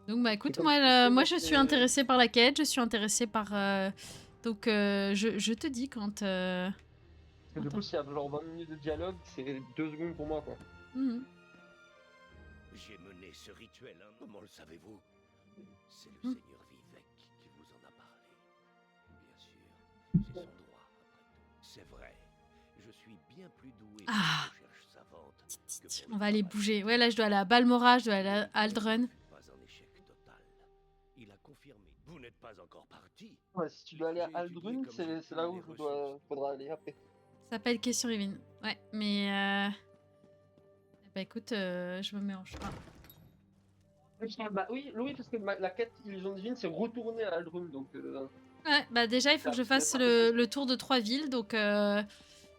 Donc bah écoute, comme moi, tu sais, moi moi, je suis c'est- intéressée par la quête. Je suis intéressée par... Donc je te dis quand... Parce que du coup, s'il y a genre 20 minutes de dialogue, c'est 2 secondes pour moi, quoi. Mhm. J'ai mené ce rituel, hein. Comment le savez-vous? C'est le Hmm. Seigneur Vivek qui vous en a parlé. Bien sûr, c'est son droit, après tout. C'est vrai, je suis bien plus doué pour Ah. les recherches savantes que pour On le va aller travail. bouger. Ouais, là je dois aller à Balmora, je dois aller à Aldrun. Pas un échec total. Il a confirmé. Vous n'êtes pas encore parti. Ouais, si tu dois aller à J'ai étudié Aldrun, comme j'ai c'est pu là où les faudra aller après. Ça s'appelle Question Rivine. Ouais, mais... Bah écoute, je me mets en chemin. Bah oui, parce que la quête Illusion Divine, c'est retourner à Aldrun, donc... Ouais, bah déjà il faut que je fasse Ça, le tour de 3 villes, donc...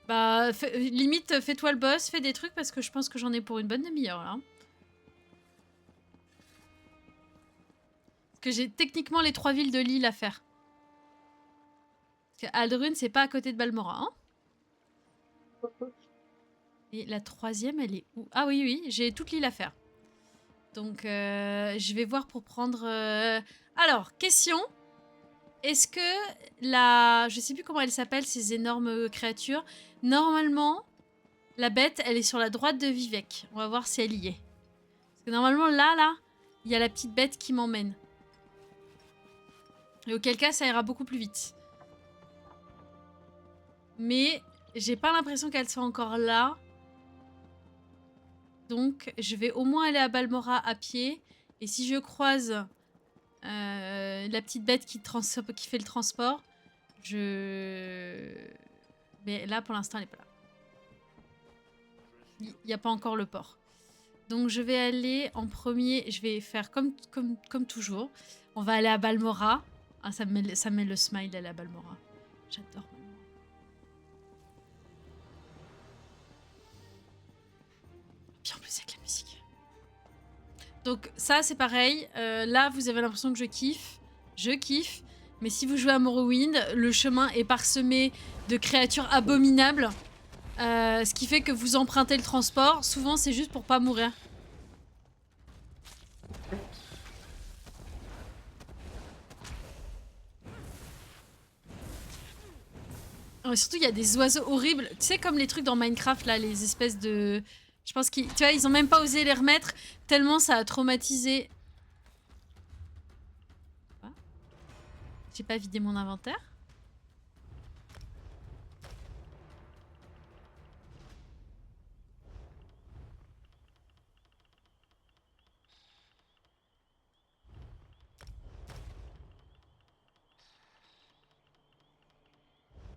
Bah, limite, fais-toi le boss, fais des trucs, parce que je pense que j'en ai pour une bonne demi-heure, là. Parce que j'ai techniquement les 3 villes de l'île à faire. Parce que Aldrun, c'est pas à côté de Balmora, hein. Et la 3e, elle est où? Ah oui, oui, j'ai toute l'île à faire. Donc, je vais voir pour prendre... Alors, question. Est-ce que la... Je sais plus comment elle s'appelle, ces énormes créatures. Normalement, la bête, elle est sur la droite de Vivek. On va voir si elle y est. Parce que normalement, là, il y a la petite bête qui m'emmène. Et auquel cas, ça ira beaucoup plus vite. Mais j'ai pas l'impression qu'elle soit encore là. Donc, je vais au moins aller à Balmora à pied. Et si je croise la petite bête qui fait le transport, Mais là, pour l'instant, elle n'est pas là. Il n'y a pas encore le port. Donc, je vais aller en premier. Je vais faire comme toujours. On va aller à Balmora. Ah, ça me met le smile d'aller à Balmora. J'adore Balmora. Puis en plus, avec la musique. Donc, ça, c'est pareil. Là, vous avez l'impression que je kiffe. Je kiffe. Mais si vous jouez à Morrowind, le chemin est parsemé de créatures abominables. Ce qui fait que vous empruntez le transport. Souvent, c'est juste pour pas mourir. Et surtout, il y a des oiseaux horribles. Tu sais, comme les trucs dans Minecraft, là, les espèces de... Je pense qu'ils... Tu vois, ils ont même pas osé les remettre, tellement ça a traumatisé... J'ai pas vidé mon inventaire.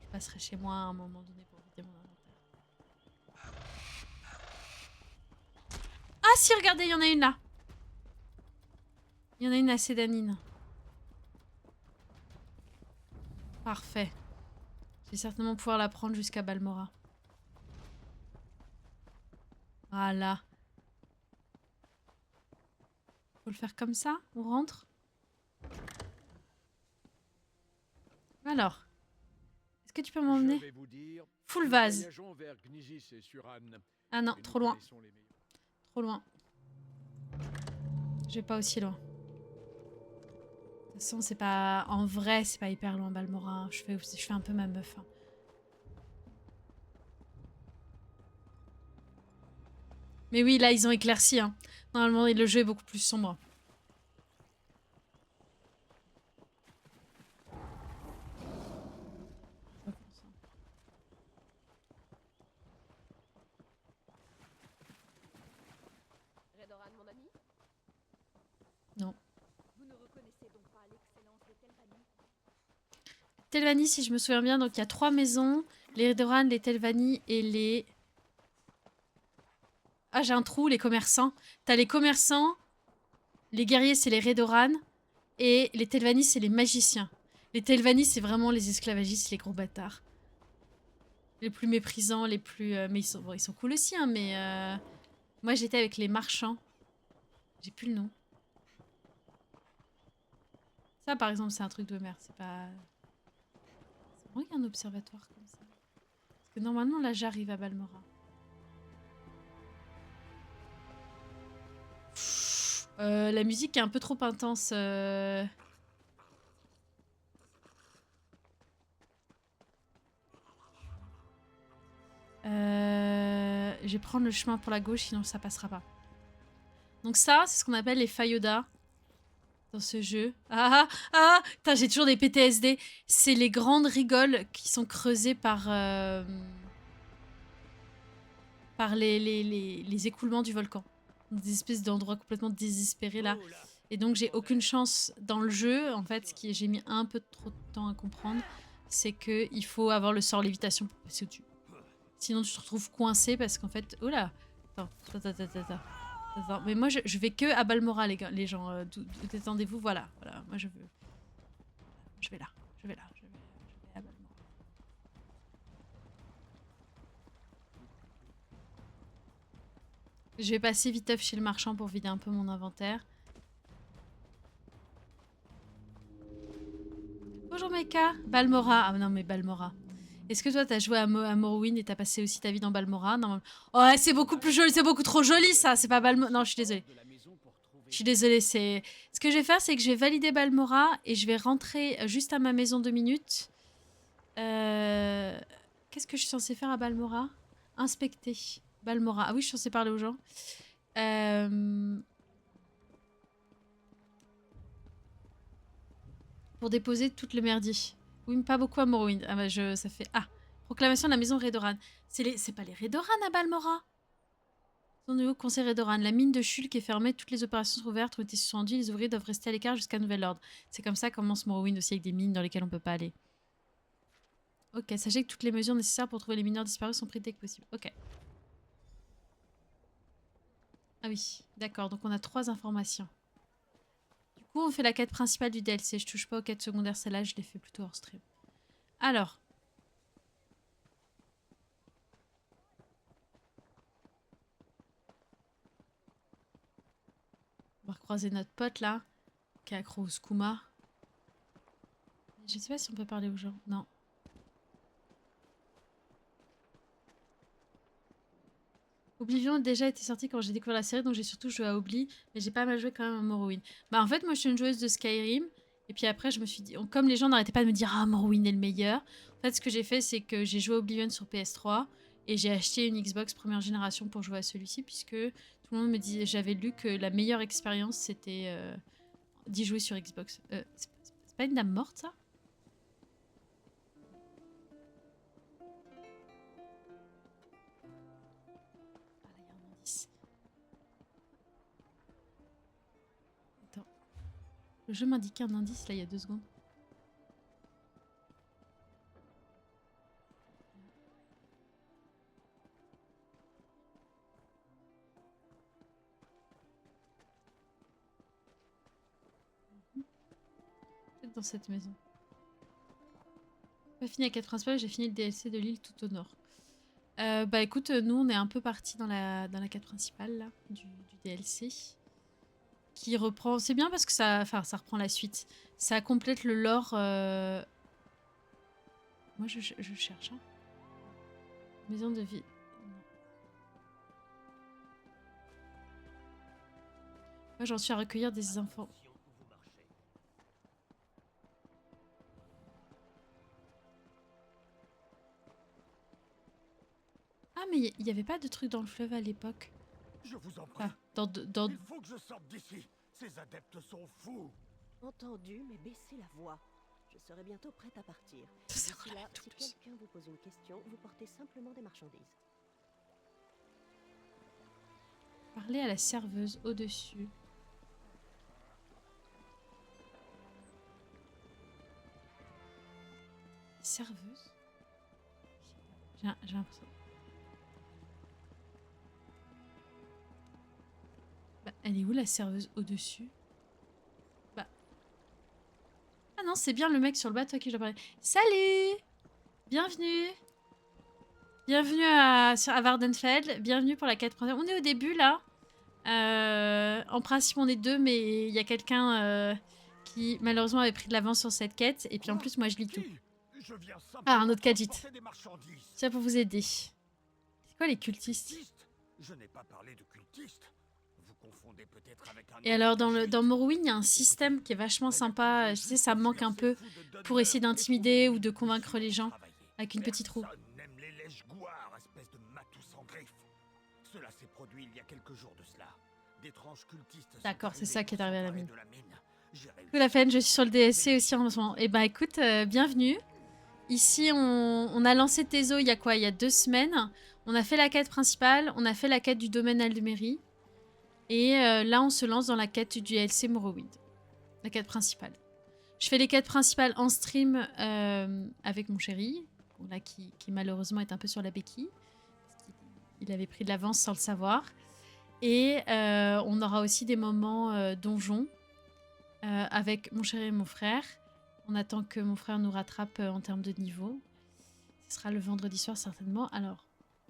Je passerai chez moi à un moment donné pour vider mon inventaire. Ah si, regardez, il y en a une là. Il y en a une à Sédanine. Parfait. Je vais certainement pouvoir la prendre jusqu'à Balmora. Voilà. Faut le faire comme ça? On rentre? Alors. Est-ce que tu peux m'emmener? Full vase. Ah non, trop loin. Trop loin. Je vais pas aussi loin. De toute façon, c'est pas... En vrai, c'est pas hyper loin, Balmora. Je fais un peu ma meuf. Hein. Mais oui, là, ils ont éclairci. Hein. Normalement, le jeu est beaucoup plus sombre. Redoran, mon ami? Non. Vous ne reconnaissez donc pas l'excellence de Telvanni? Telvanni, si je me souviens bien, donc il y a 3 maisons. Les Redoran, les Telvanni et les... Ah, j'ai un trou, les commerçants. T'as les commerçants, les guerriers, c'est les Redoran, et les Telvanni, c'est les magiciens. Les Telvanni, c'est vraiment les esclavagistes, les gros bâtards. Les plus méprisants, les plus... mais ils sont cool aussi, hein, mais... Moi, j'étais avec les marchands. J'ai plus le nom. Ça, par exemple, c'est un truc de merde. C'est pas... C'est vrai qu'il y a un observatoire comme ça. Parce que normalement, là, j'arrive à Balmora. La musique est un peu trop intense. Je vais prendre le chemin pour la gauche, sinon ça passera pas. Donc ça, c'est ce qu'on appelle les faillodas dans ce jeu. Putain, j'ai toujours des PTSD. C'est les grandes rigoles qui sont creusées par les écoulements du volcan. Des espèces d'endroits complètement désespérés là. Et donc j'ai aucune chance dans le jeu. En fait, ce que j'ai mis un peu trop de temps à comprendre, c'est qu'il faut avoir le sort lévitation pour passer au-dessus. Sinon tu te retrouves coincé parce qu'en fait... Oh là. Attends. Mais moi je vais que à Balmora les gens. Détendez-vous, voilà. Moi je veux... Je vais là. Je vais à Balmora. Je vais passer viteuf chez le marchand pour vider un peu mon inventaire. Bonjour Mecha. Balmora. Ah non mais Balmora. Est-ce que toi t'as joué à Morrowind et t'as passé aussi ta vie dans Balmora? Non. Oh c'est beaucoup plus joli, c'est beaucoup trop joli ça. C'est pas Balmora. Non, je suis désolée. Je suis désolée. Ce que je vais faire, c'est que je vais valider Balmora et je vais rentrer juste à ma maison 2 minutes. Qu'est-ce que je suis censée faire à Balmora? Inspecter. Balmora. Ah oui, je suis censée parler aux gens. Pour déposer toutes les merdies. Oui, mais pas beaucoup à Morrowind. Ah bah ça fait... Ah, proclamation de la maison Redoran. C'est pas les Redoran à Balmora. Son nouveau conseil Redoran. La mine de Shulk est fermée. Toutes les opérations sont ouvertes, ont été suspendues. Les ouvriers doivent rester à l'écart jusqu'à nouvel ordre. C'est comme ça commence Morrowind aussi, avec des mines dans lesquelles on peut pas aller. Ok, sachez que toutes les mesures nécessaires pour trouver les mineurs disparus sont prises dès que possible. Ok. Ah oui, d'accord. Donc on a 3 informations. Du coup, on fait la quête principale du DLC. Je touche pas aux quêtes secondaires, celle-là, je l'ai fait plutôt hors stream. Alors. On va recroiser notre pote là, qui est accro au skouma. Je sais pas si on peut parler aux gens. Non. Oblivion a déjà été sorti quand j'ai découvert la série, donc j'ai surtout joué à Obli, mais j'ai pas mal joué quand même à Morrowind. Bah en fait, moi je suis une joueuse de Skyrim, et puis après je me suis dit, comme les gens n'arrêtaient pas de me dire « Ah, Morrowind est le meilleur », en fait ce que j'ai fait, c'est que j'ai joué à Oblivion sur PS3, et j'ai acheté une Xbox première génération pour jouer à celui-ci, puisque tout le monde me disait, j'avais lu que la meilleure expérience c'était d'y jouer sur Xbox. C'est pas une dame morte ça ? Le jeu m'indiquait un indice là il y a 2 secondes. Peut-être dans cette maison. Pas fini la quête principale, j'ai fini le DLC de l'île tout au nord. Bah écoute, nous on est un peu partis dans la quête principale là, du DLC. Qui reprend... C'est bien parce que ça reprend la suite. Ça complète le lore... Moi je cherche. Hein. Maison de vie. Moi j'en suis à recueillir des enfants. Ah mais il n'y avait pas de truc dans le fleuve à l'époque. Je vous en prie. Ah, dans... Il faut que je sorte d'ici. Ces adeptes sont fous. Entendu, mais baissez la voix. Je serai bientôt prête à partir. D'ici là, si quelqu'un vous pose une question, vous portez simplement des marchandises. Parlez à la serveuse au-dessus. Serveuse? J'ai l'impression... Bah, elle est où la serveuse au-dessus? Bah... Ah non, c'est bien le mec sur le bateau à qui je dois parler. Salut! Bienvenue! Bienvenue à Vvardenfell. Bienvenue pour la quête principale. On est au début là. En principe on est 2, mais il y a quelqu'un qui malheureusement avait pris de l'avance sur cette quête. Et puis en plus, moi, je lis tout. Ah, un autre Khajiit. Tiens, pour vous aider. C'est quoi les cultistes? Je n'ai pas parlé de cultistes. Vous confondez peut-être avec un... Et alors, dans Morrowind, il y a un système qui est vachement sympa. Je sais, ça me manque un peu pour essayer d'intimider ou de convaincre les gens avec une petite roue. Personne n'aime les lèche-gouards, espèce de matou sans griffe. Cela s'est produit il y a quelques jours de cela. D'étranges cultistes. D'accord, c'est ça qui est arrivé à la mine. J'ai réussi. Tout la peine, je suis sur le DSC aussi en ce moment. Eh ben écoute, bienvenue. Ici, on a lancé Tezo il y a quoi? Il y a 2 semaines. On a fait la quête principale, on a fait la quête du domaine Aldmeri. Et là, on se lance dans la quête du DLC Morrowind. La quête principale. Je fais les quêtes principales en stream avec mon chéri, là, qui malheureusement est un peu sur la béquille. Il avait pris de l'avance sans le savoir. Et on aura aussi des moments donjons avec mon chéri et mon frère. On attend que mon frère nous rattrape en termes de niveau. Ce sera le vendredi soir certainement. Alors,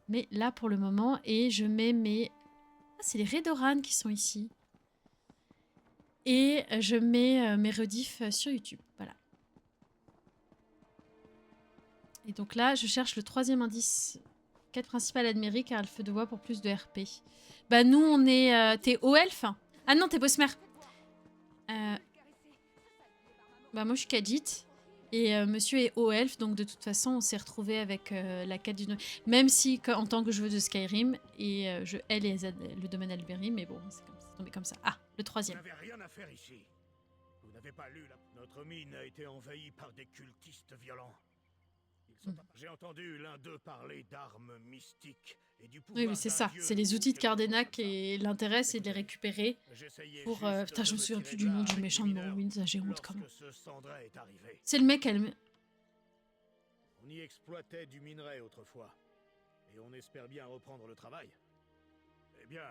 mais là pour le moment, et je mets mes... Ah, c'est les Redoran qui sont ici. Et je mets mes rediffs sur YouTube. Voilà. Et donc là, je cherche le 3e indice. Quête principale Aldmeri, car le feu de bois pour plus de RP. Bah nous, on est... t'es haut-elfe? Ah non, t'es Bosmer. Bah moi, je suis Khajiit. Et monsieur est haut-elfe, donc de toute façon, on s'est retrouvés avec la quête du... Même si, en tant que joueuse de Skyrim, et je hais le domaine Aldmeri, mais bon, c'est tombé comme ça. Ah, le 3e. Vous n'avez rien à faire ici. Vous n'avez pas lu Notre mine a été envahie par des cultistes violents. J'ai entendu l'un d'eux parler d'armes mystiques et du pouvoir. Oui, mais c'est ça. C'est les outils de Cardenac et l'intérêt, c'est de les récupérer pour... Putain, je me souviens plus du nom du méchant de Morrowind. J'ai honte quand même. C'est le mec, elle... On y exploitait du minerai autrefois. Et on espère bien reprendre le travail. Eh bien,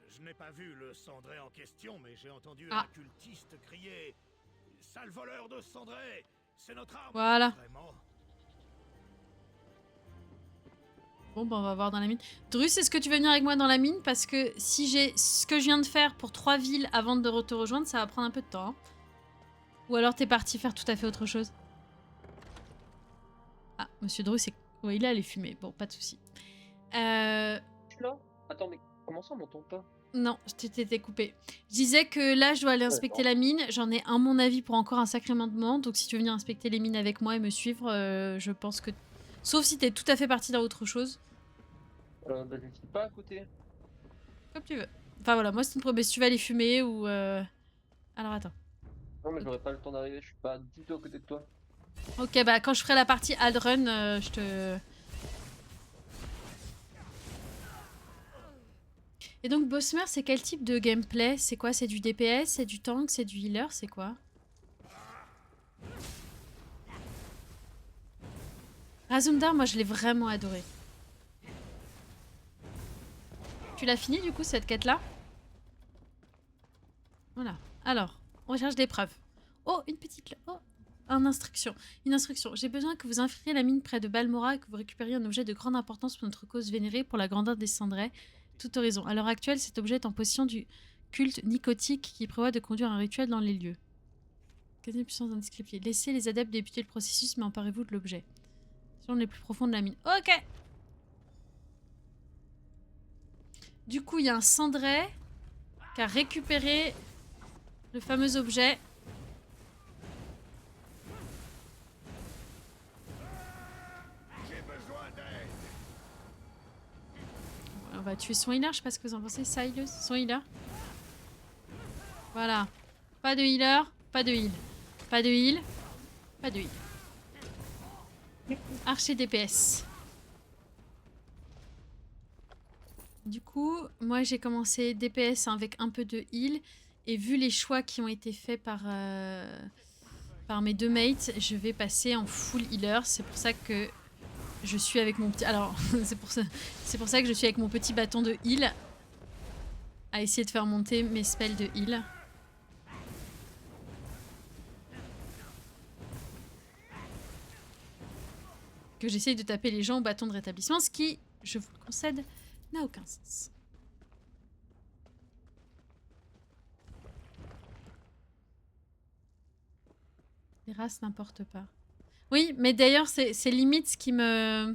je n'ai pas vu le cendré en question, mais j'ai entendu un cultiste crier « Sale voleur de cendré! C'est notre arme !» Voilà. Vraiment. Bon, bah on va voir dans la mine. Drus, est-ce que tu veux venir avec moi dans la mine? Parce que si j'ai ce que je viens de faire pour 3 villes avant de te rejoindre, ça va prendre un peu de temps. Hein. Ou alors t'es parti faire tout à fait autre chose. Ah, monsieur Drus, ouais, il est allé fumer. Bon, pas de soucis. Je suis là? Attends, mais comment ça, on m'entend pas? Non, je t'étais coupé. Je disais que là, je dois aller inspecter la mine. J'en ai à mon avis pour encore un sacré moment. Donc si tu veux venir inspecter les mines avec moi et me suivre, je pense que... Sauf si t'es tout à fait parti dans autre chose. Bah, je suis pas à côté. Comme tu veux. Enfin voilà, moi c'est une promesse. Tu vas aller fumer ou... Alors attends. Non, mais j'aurais pas le temps d'arriver. Je suis pas du tout à côté de toi. Ok, bah quand je ferai la partie Aldrun, je te... Et donc Bosmer, c'est quel type de gameplay? C'est quoi? C'est du DPS? C'est du tank? C'est du healer? C'est quoi? Razumdar, moi je l'ai vraiment adoré. Tu l'as fini du coup cette quête là? Voilà. Alors, on recherche des preuves. Oh, une petite... Oh, une instruction. Une instruction. J'ai besoin que vous infiltriez la mine près de Balmora et que vous récupériez un objet de grande importance pour notre cause vénérée pour la grandeur des cendrés. Tout horizon. À l'heure actuelle, cet objet est en possession du culte nicotique qui prévoit de conduire un rituel dans les lieux. Quelle est la puissance indescriptible? Laissez les adeptes débuter le processus, mais emparez-vous de l'objet. Sur les plus profonds de la mine. Ok. Du coup, il y a un cendré qui a récupéré le fameux objet. On va tuer son healer, je sais pas ce que vous en pensez. Sileus, son healer. Voilà. Pas de healer, pas de heal. Pas de heal, pas de heal. Archer DPS. Du coup, moi j'ai commencé DPS avec un peu de heal. Et vu les choix qui ont été faits par mes 2 mates, je vais passer en full healer. C'est pour ça que je suis avec mon petit... Alors, c'est pour ça que je suis avec mon petit bâton de heal. À essayer de faire monter mes spells de heal. Que j'essaye de taper les gens au bâton de rétablissement, ce qui, je vous le concède, n'a aucun sens. Les races n'importent pas. Oui, mais d'ailleurs, c'est limite ce qui me...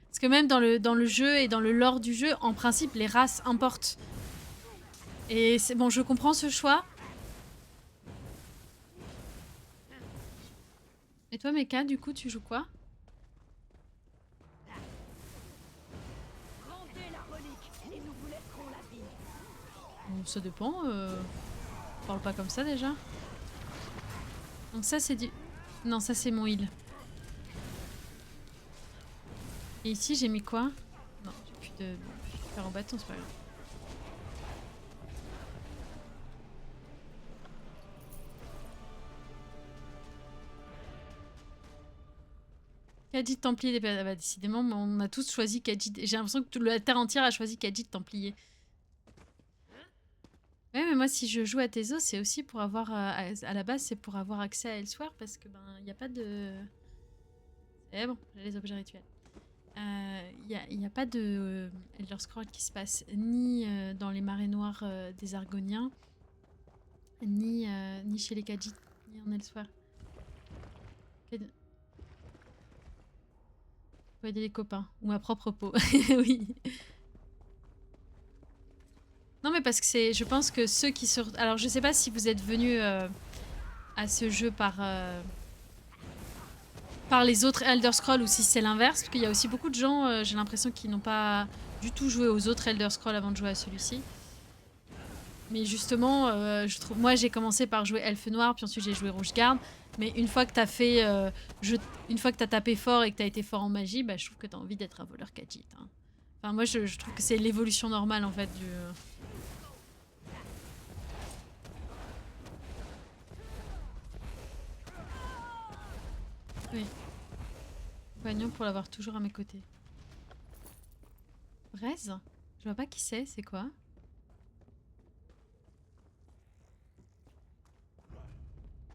Parce que même dans le jeu et dans le lore du jeu, en principe, les races importent. Et c'est bon, je comprends ce choix. Et toi, Mecha, du coup, tu joues quoi? Bon, ça dépend. Parle pas comme ça déjà. Donc ça, c'est du... Non, ça, c'est mon heal. Et ici, j'ai mis quoi? Non, j'ai plus de faire en bâton, c'est pas grave. Khajiit Templier des... Ah bah, décidément, on a tous choisi Khajiit. J'ai l'impression que la terre entière a choisi Khajiit Templier. Ouais, mais moi, si je joue à Tezo, c'est aussi pour avoir... à la base, c'est pour avoir accès à Elsewhere, parce que, ben, il n'y a pas de... Eh bon, j'ai les objets rituels. Il n'y a pas de Elder Scrolls qui se passe ni dans les marées noires des Argoniens, ni chez les Khajiit, ni en Elsewhere. Faut aider les copains, ou ma propre peau, oui. Non mais parce que c'est, je pense que ceux qui se... Alors je sais pas si vous êtes venus à ce jeu par les autres Elder Scrolls ou si c'est l'inverse, parce qu'il y a aussi beaucoup de gens, j'ai l'impression, qui n'ont pas du tout joué aux autres Elder Scrolls avant de jouer à celui-ci. Mais justement, je trouve, moi j'ai commencé par jouer Elfe Noir, puis ensuite j'ai joué Rouge-Garde. Mais une fois que t'as fait, une fois que t'as tapé fort et que t'as été fort en magie, bah, je trouve que t'as envie d'être un voleur Khajiit. Hein. Enfin moi je trouve que c'est l'évolution normale en fait du... Oui. Compagnon pour l'avoir toujours à mes côtés. Braise? Je vois pas qui c'est quoi?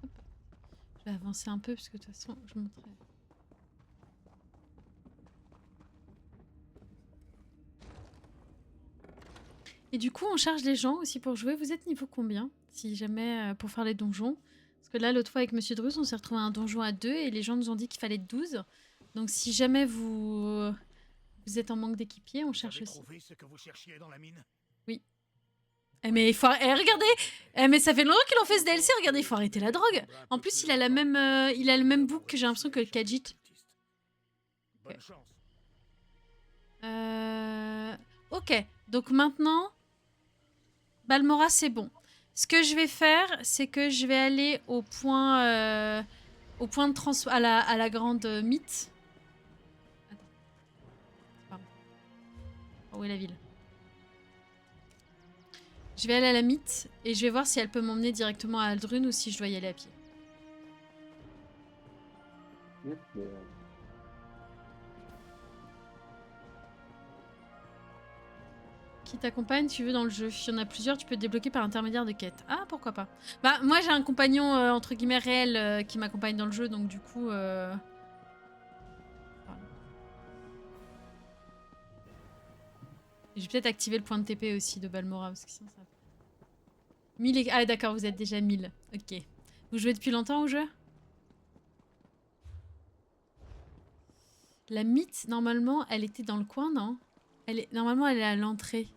Hop. Je vais avancer un peu parce que de toute façon je montrerai. Et du coup on charge les gens aussi pour jouer. Vous êtes niveau combien? Si jamais pour faire les donjons. Parce que là, l'autre fois avec Monsieur Drus, on s'est retrouvé à un donjon à 2 et les gens nous ont dit qu'il fallait 12. Donc si jamais vous êtes en manque d'équipiers, on cherche aussi. Trouvé ce que vous cherchiez dans la mine? Oui. Eh mais il faut... Eh, regardez, mais ça fait longtemps qu'ils ont fait ce DLC, regardez, il faut arrêter la drogue. En plus, il a la même, il a le même bouc que j'ai l'impression que le Khajiit. Bonne chance. Ok, donc maintenant, Balmora, c'est bon. Ce que je vais faire, c'est que je vais aller au point de transfert, à la grande mythe. Attends. Pardon. Oh, où est la ville? Je vais aller à la mythe et je vais voir si elle peut m'emmener directement à Aldrun ou si je dois y aller à pied. Qui t'accompagne, tu veux, dans le jeu. Il y en a plusieurs, tu peux te débloquer par l'intermédiaire de quêtes. Ah, pourquoi pas. Bah, moi, j'ai un compagnon, entre guillemets, réel qui m'accompagne dans le jeu, donc du coup... Voilà. Je vais peut-être activer le point de TP aussi de Balmora, parce que sinon ça... 1000 et... Ah, d'accord, vous êtes déjà 1000. Ok. Vous jouez depuis longtemps au jeu? La mythe, normalement, elle était dans le coin, non? Normalement, elle est à l'entrée.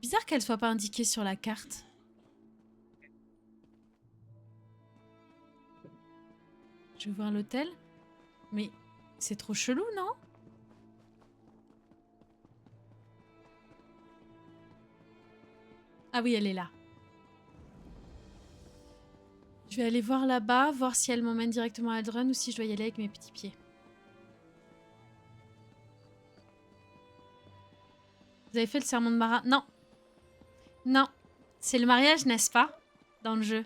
Bizarre qu'elle soit pas indiquée sur la carte. Je vais voir l'hôtel. Mais c'est trop chelou, non? Ah oui, elle est là. Je vais aller voir là-bas, voir si elle m'emmène directement à Aldrun ou si je dois y aller avec mes petits pieds. Vous avez fait le serment de Mara? Non. Non. C'est le mariage, n'est-ce pas? Dans le jeu.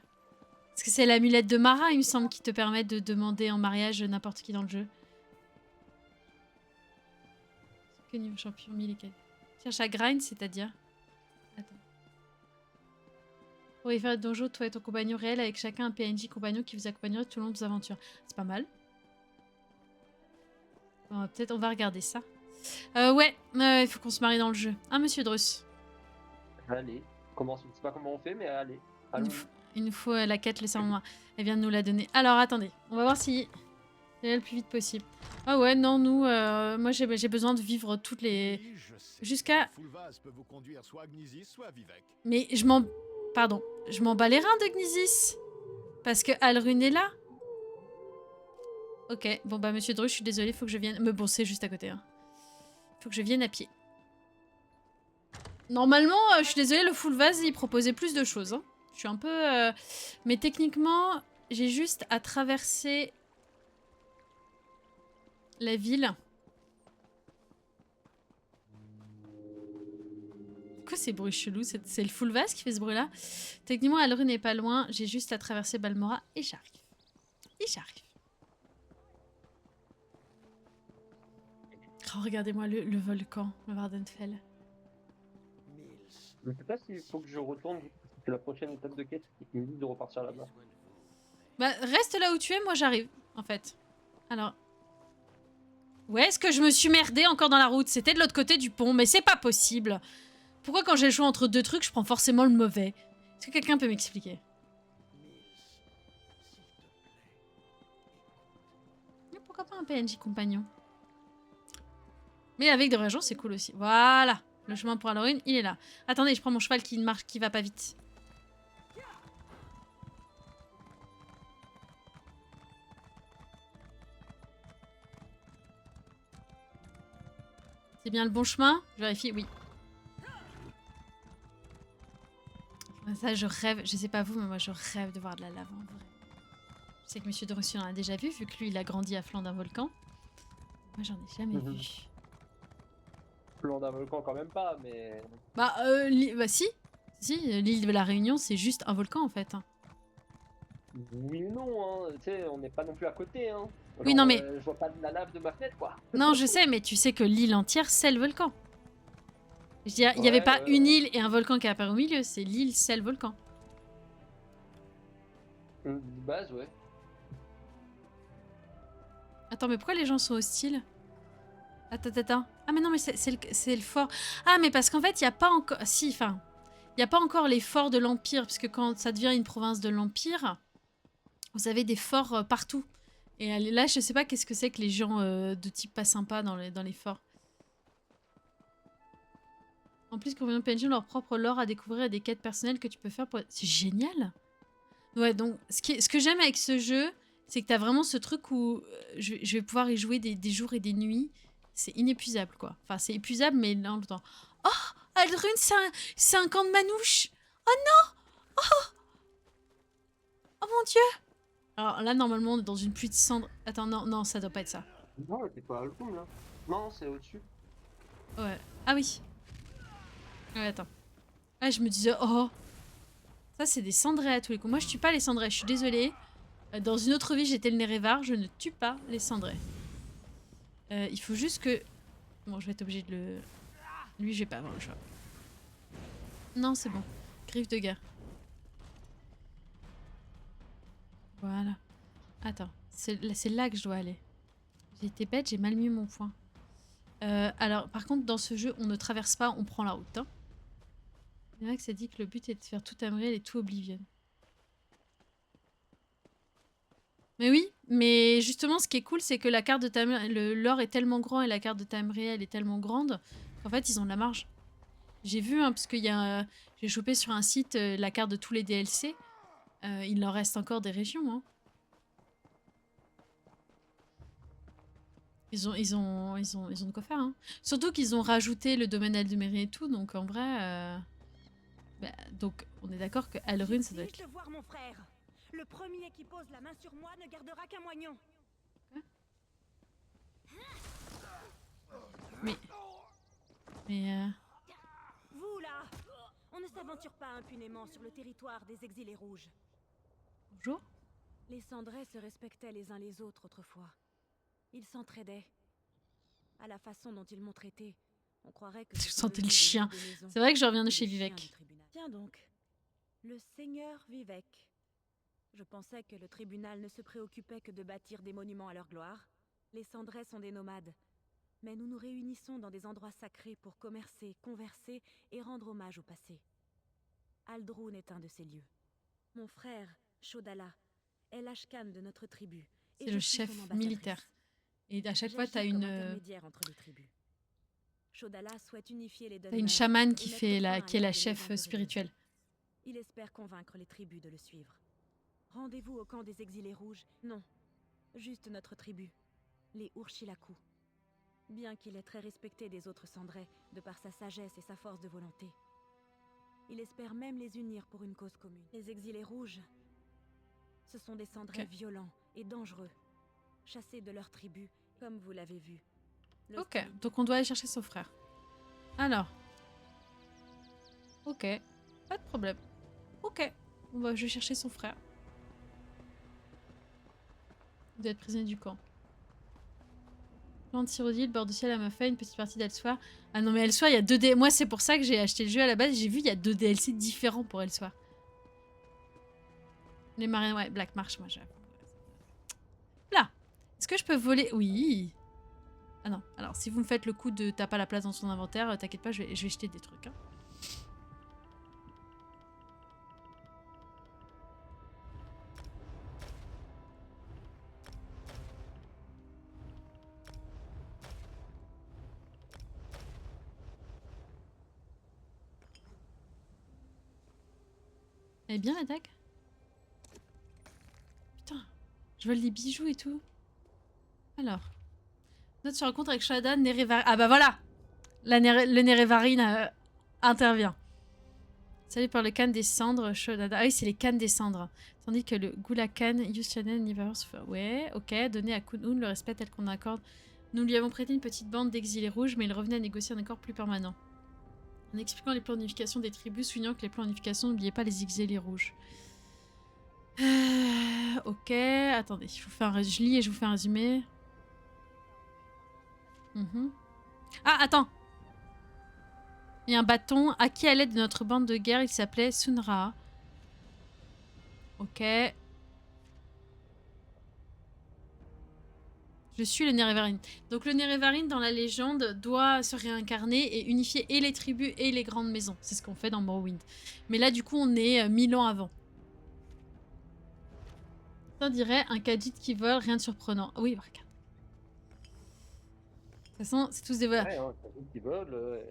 Parce que c'est l'amulette de Mara, il me semble, qui te permet de demander en mariage n'importe qui dans le jeu. Que niveau champion 1000 et quelques. Cherche à grind, c'est-à-dire? Attends. Pour y faire le donjon, toi et ton compagnon réel, avec chacun un PNJ compagnon qui vous accompagnerait tout le long de vos aventures. C'est pas mal. Bon, peut-être on va regarder ça. Ouais, il faut qu'on se marie dans le jeu. Hein, Monsieur Drus? Allez, je sais pas comment on fait, mais allez. Il nous faut la quête, le serment. Elle vient de nous la donner. Alors, attendez. On va voir si... le plus vite possible. Ah ouais, non, nous... moi, j'ai besoin de vivre toutes les... Jusqu'à... Mais je m'en... Pardon. Je m'en bats les reins de Gnisis. Parce que Alrune est là. Ok. Bon, bah, monsieur Dru, je suis désolée. Faut que je vienne... Mais bon, c'est juste à côté. Hein. Faut que je vienne à pied. Normalement, je suis désolée, le full vase, il proposait plus de choses. Hein. Je suis un peu... Mais techniquement, j'ai juste à traverser la ville. Quoi ces bruits chelous? C'est le full vase qui fait ce bruit-là? Techniquement, Alrune n'est pas loin. J'ai juste à traverser Balmora et j'arrive. Et j'arrive. Oh, regardez-moi le volcan, le Vardenfell. Je sais pas s'il faut que je retourne. C'est la prochaine étape de quête qui me dit de repartir là-bas. Bah, reste là où tu es, moi j'arrive, en fait. Alors... Où est-ce que je me suis merdée encore dans la route? C'était de l'autre côté du pont, mais c'est pas possible. Pourquoi quand j'ai le choix entre deux trucs, je prends forcément le mauvais? Est-ce que quelqu'un peut m'expliquer? Pourquoi pas un PNJ compagnon? Mais avec des régions, c'est cool aussi. Voilà. Le chemin pour Alrune, il est là. Attendez, je prends mon cheval qui marche, qui va pas vite. C'est bien le bon chemin? Je vérifie, oui. Ça, je rêve. Je sais pas vous, mais moi, je rêve de voir de la lave en vrai. Je sais que Monsieur Dorossi en a déjà vu que lui, il a grandi à flanc d'un volcan. Moi, j'en ai jamais vu. Flanc d'un volcan, quand même pas, mais... Bah, si. Si, l'île de la Réunion, c'est juste un volcan, en fait. Oui ou non, hein. Tu sais, on n'est pas non plus à côté, hein. Genre, oui, non, mais... je vois pas de la lave de ma fenêtre, quoi. Non, je sais, mais tu sais que l'île entière, c'est le volcan. Je veux dire, il n'y avait pas une île et un volcan qui apparaît au milieu, c'est l'île, c'est le volcan. De base, ouais. Attends, mais pourquoi les gens sont hostiles? Attends. Ah, mais non, mais c'est le fort. Ah, mais parce qu'en fait, il n'y a pas encore... Si, enfin... Il n'y a pas encore les forts de l'Empire, puisque quand ça devient une province de l'Empire, vous avez des forts partout. Et là, je sais pas qu'est-ce que c'est que les gens de type pas sympa dans les forts. En plus, quand PNJ ont leur propre lore à découvrir et des quêtes personnelles que tu peux faire pour... C'est génial. Ouais, donc, ce que j'aime avec ce jeu, c'est que t'as vraiment ce truc où je vais pouvoir y jouer des jours et des nuits. C'est inépuisable, quoi. Enfin, c'est épuisable, mais là, en le temps... Oh, Alrune, c'est un camp de manouches. Oh non. Oh mon dieu. Alors là, normalement, on est dans une pluie de cendres. Attends, non, ça doit pas être ça. Non, t'es pas à Alcom, là. Non, c'est au-dessus. Ouais. Ah oui. Ouais, attends. Ah, je me disais, oh. Ça, c'est des cendrés à tous les coups. Moi, je tue pas les cendrés, je suis désolée. Dans une autre vie, j'étais le Nerevar. Je ne tue pas les cendrés. Il faut juste que... Bon, je vais être obligée de le... Lui, je vais pas avoir le choix. Non, c'est bon. Griffe de guerre. Voilà. Attends. C'est là que je dois aller. J'ai été bête, j'ai mal mis mon point. Alors, par contre, dans ce jeu, on ne traverse pas, on prend la route. Hein. Il y en a qui s'est dit que le but est de faire tout Tamriel et tout Oblivion. Mais oui, mais justement, ce qui est cool, c'est que la carte de Tamriel, le lore est tellement grand et la carte de Tamriel est tellement grande qu'en fait, ils ont de la marge. J'ai vu, hein, parce que j'ai chopé sur un site la carte de tous les DLC. Il leur reste encore des régions. Hein. Ils ont de quoi faire. Hein. Surtout qu'ils ont rajouté le domaine Aldemeri et tout, donc en vrai... donc, on est d'accord que Alrune, ça doit être... de voir mon frère. Le premier qui pose la main sur moi ne gardera qu'un moignon. Mais... Vous là, on ne s'aventure pas impunément sur le territoire des exilés rouges. Bonjour. Les Cendrés se respectaient les uns les autres autrefois. Ils s'entraidaient. À la façon dont ils m'ont traité, on croirait que... Je sentais le chien. C'est vrai que je reviens de chez Vivec. Tiens donc, le seigneur Vivec. Je pensais que le tribunal ne se préoccupait que de bâtir des monuments à leur gloire. Les Cendrés sont des nomades. Mais nous nous réunissons dans des endroits sacrés pour commercer, converser et rendre hommage au passé. Aldrune est un de ces lieux. Mon frère, Shodala, est l'Ashkan de notre tribu. C'est le chef militaire. Et à chaque fois, t'as une... entre les tribus. Shodala souhaite unifier les T'as une chamane qui est la chef spirituelle. Il espère convaincre les tribus de le suivre. Rendez-vous au camp des exilés rouges? Non, juste notre tribu, les Urshilaku. Bien qu'il est très respecté des autres Sandrais, de par sa sagesse et sa force de volonté. Il espère même les unir pour une cause commune. Les exilés rouges, ce sont des Sandrais violents et dangereux, chassés de leur tribu, comme vous l'avez vu. Ok, donc on doit aller chercher son frère. Alors. Ok, pas de problème. Ok, je vais chercher son frère. Vous doit être prisonnier du camp. Plan de Cyrodiil, bord de ciel à ma feuille, une petite partie d'Elsoir. Ah non mais Elsoir, il y a 2 DLC. Moi c'est pour ça que j'ai acheté le jeu à la base. J'ai vu il y a 2 DLC différents pour Elsoir. Les marins, ouais, Black Marsh, moi j'avoue. Là. Est-ce que je peux voler? Oui. Ah non, alors si vous me faites le coup de t'as pas la place dans son inventaire, t'inquiète pas, je vais jeter des trucs. Hein. Elle est bien la dague? Putain, je vole des bijoux et tout. Alors. Note sur rencontre avec Shadda, Nerevarine. Ah bah voilà! Le Nerevarine intervient. Salut par le Khan des cendres, Shodada. Ah oui, c'est les Khans des cendres. Tandis que le Gulakan, Yushchanen, Nivaros. Ouais, ok. Donné à Kunun le respect tel qu'on accorde. Nous lui avons prêté une petite bande d'exilés rouges, mais il revenait à négocier un accord plus permanent. En expliquant les plans d'unification des tribus, soulignant que les plans d'unification n'oubliaient pas les exilés rouges. Ok, attendez, je lis et je vous fais un résumé. Ah, attends! Il y a un bâton acquis à l'aide de notre bande de guerre, il s'appelait Sunra. Ok. Je suis le Nerevarine. Donc le Nerevarine, dans la légende, doit se réincarner et unifier et les tribus et les grandes maisons. C'est ce qu'on fait dans Morrowind. Mais là, du coup, on est 1000 ans avant. Ça dirait un Khajiit qui vole, rien de surprenant. Oui, regarde. De toute façon, c'est tous des voleurs. Ouais, un Khajiit qui vole,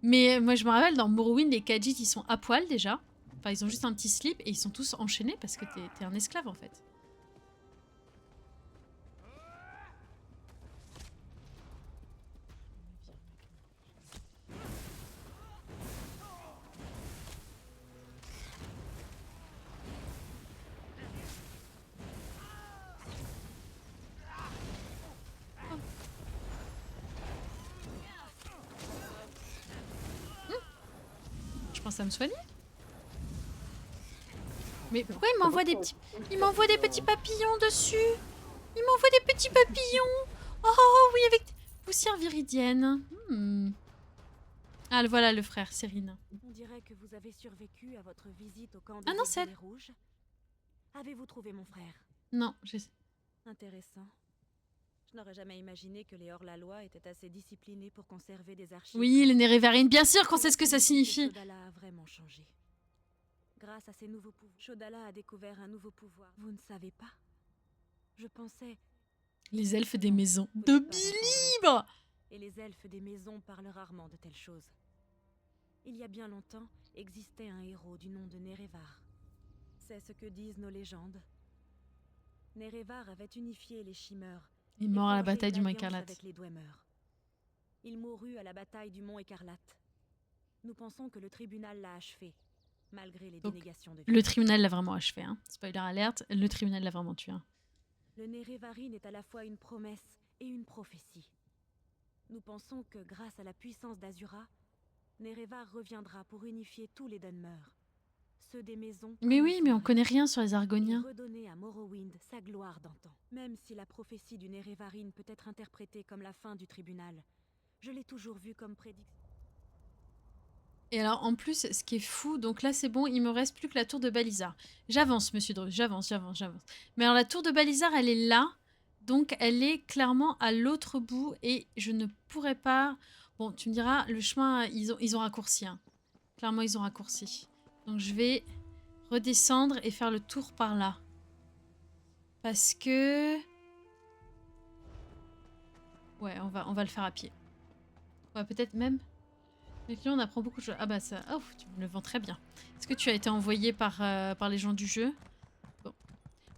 mais moi, je me rappelle, dans Morrowind, les Khajiit, ils sont à poil déjà. Enfin, ils ont juste un petit slip et ils sont tous enchaînés parce que t'es un esclave, en fait. Je pense à me soigner. Mais pourquoi il m'envoie des petits... Il m'envoie des petits papillons dessus. Il m'envoie des petits papillons. Oh oui, avec poussière viridienne. Ah, voilà le frère, Cyrine. On dirait que vous avez survécu à votre visite au camp des exilés rouges. Avez-vous trouvé mon frère? Non, je sais. Intéressant. Je n'aurais jamais imaginé que les hors-la-loi étaient assez disciplinés pour conserver des archives. Oui, les Nerevarine, bien sûr qu'on sait ce que ça signifie. Shodala a vraiment changé. Grâce à ses nouveaux pouvoirs, Shodala a découvert un nouveau pouvoir. Vous ne savez pas? Je pensais... Les elfes des maisons. De Bilibre! Et les elfes des maisons parlent rarement de telles choses. Il y a bien longtemps, existait un héros du nom de Nerevar. C'est ce que disent nos légendes. Nerevar avait unifié les Chimmeurs. Il est mort à la bataille du Mont Écarlate. Avec les Dwemer. Il mourut à la bataille du Mont Écarlate. Nous pensons que le tribunal l'a achevé, malgré les dénégations de vie. Le tribunal l'a vraiment achevé, hein. Spoiler alerte, le tribunal l'a vraiment tué. Hein. Le Nerevarine est à la fois une promesse et une prophétie. Nous pensons que grâce à la puissance d'Azura, Nerevar reviendra pour unifier tous les Dunmer. Ceux des maisons. Mais oui, mais on connaît rien sur les Argoniens. Redonner à Morrowind sa gloire d'antan. Même si la prophétie du Nerevarine peut être interprétée comme la fin du tribunal, je l'ai toujours vue comme prédiction. Et alors, en plus, ce qui est fou, donc là, c'est bon, il me reste plus que la tour de Balizar. J'avance, monsieur Dreux, j'avance. Mais alors, la tour de Balizar, elle est là. Donc, elle est clairement à l'autre bout et je ne pourrais pas... Bon, tu me diras, le chemin, ils ont raccourci. Hein. Clairement, ils ont raccourci. Donc, je vais redescendre et faire le tour par là. Parce que... Ouais, on va le faire à pied. Ouais, peut-être même... Mais on apprend beaucoup de choses. Ah bah ça... Oh, tu me le vends très bien. Est-ce que tu as été envoyé par les gens du jeu? Bon.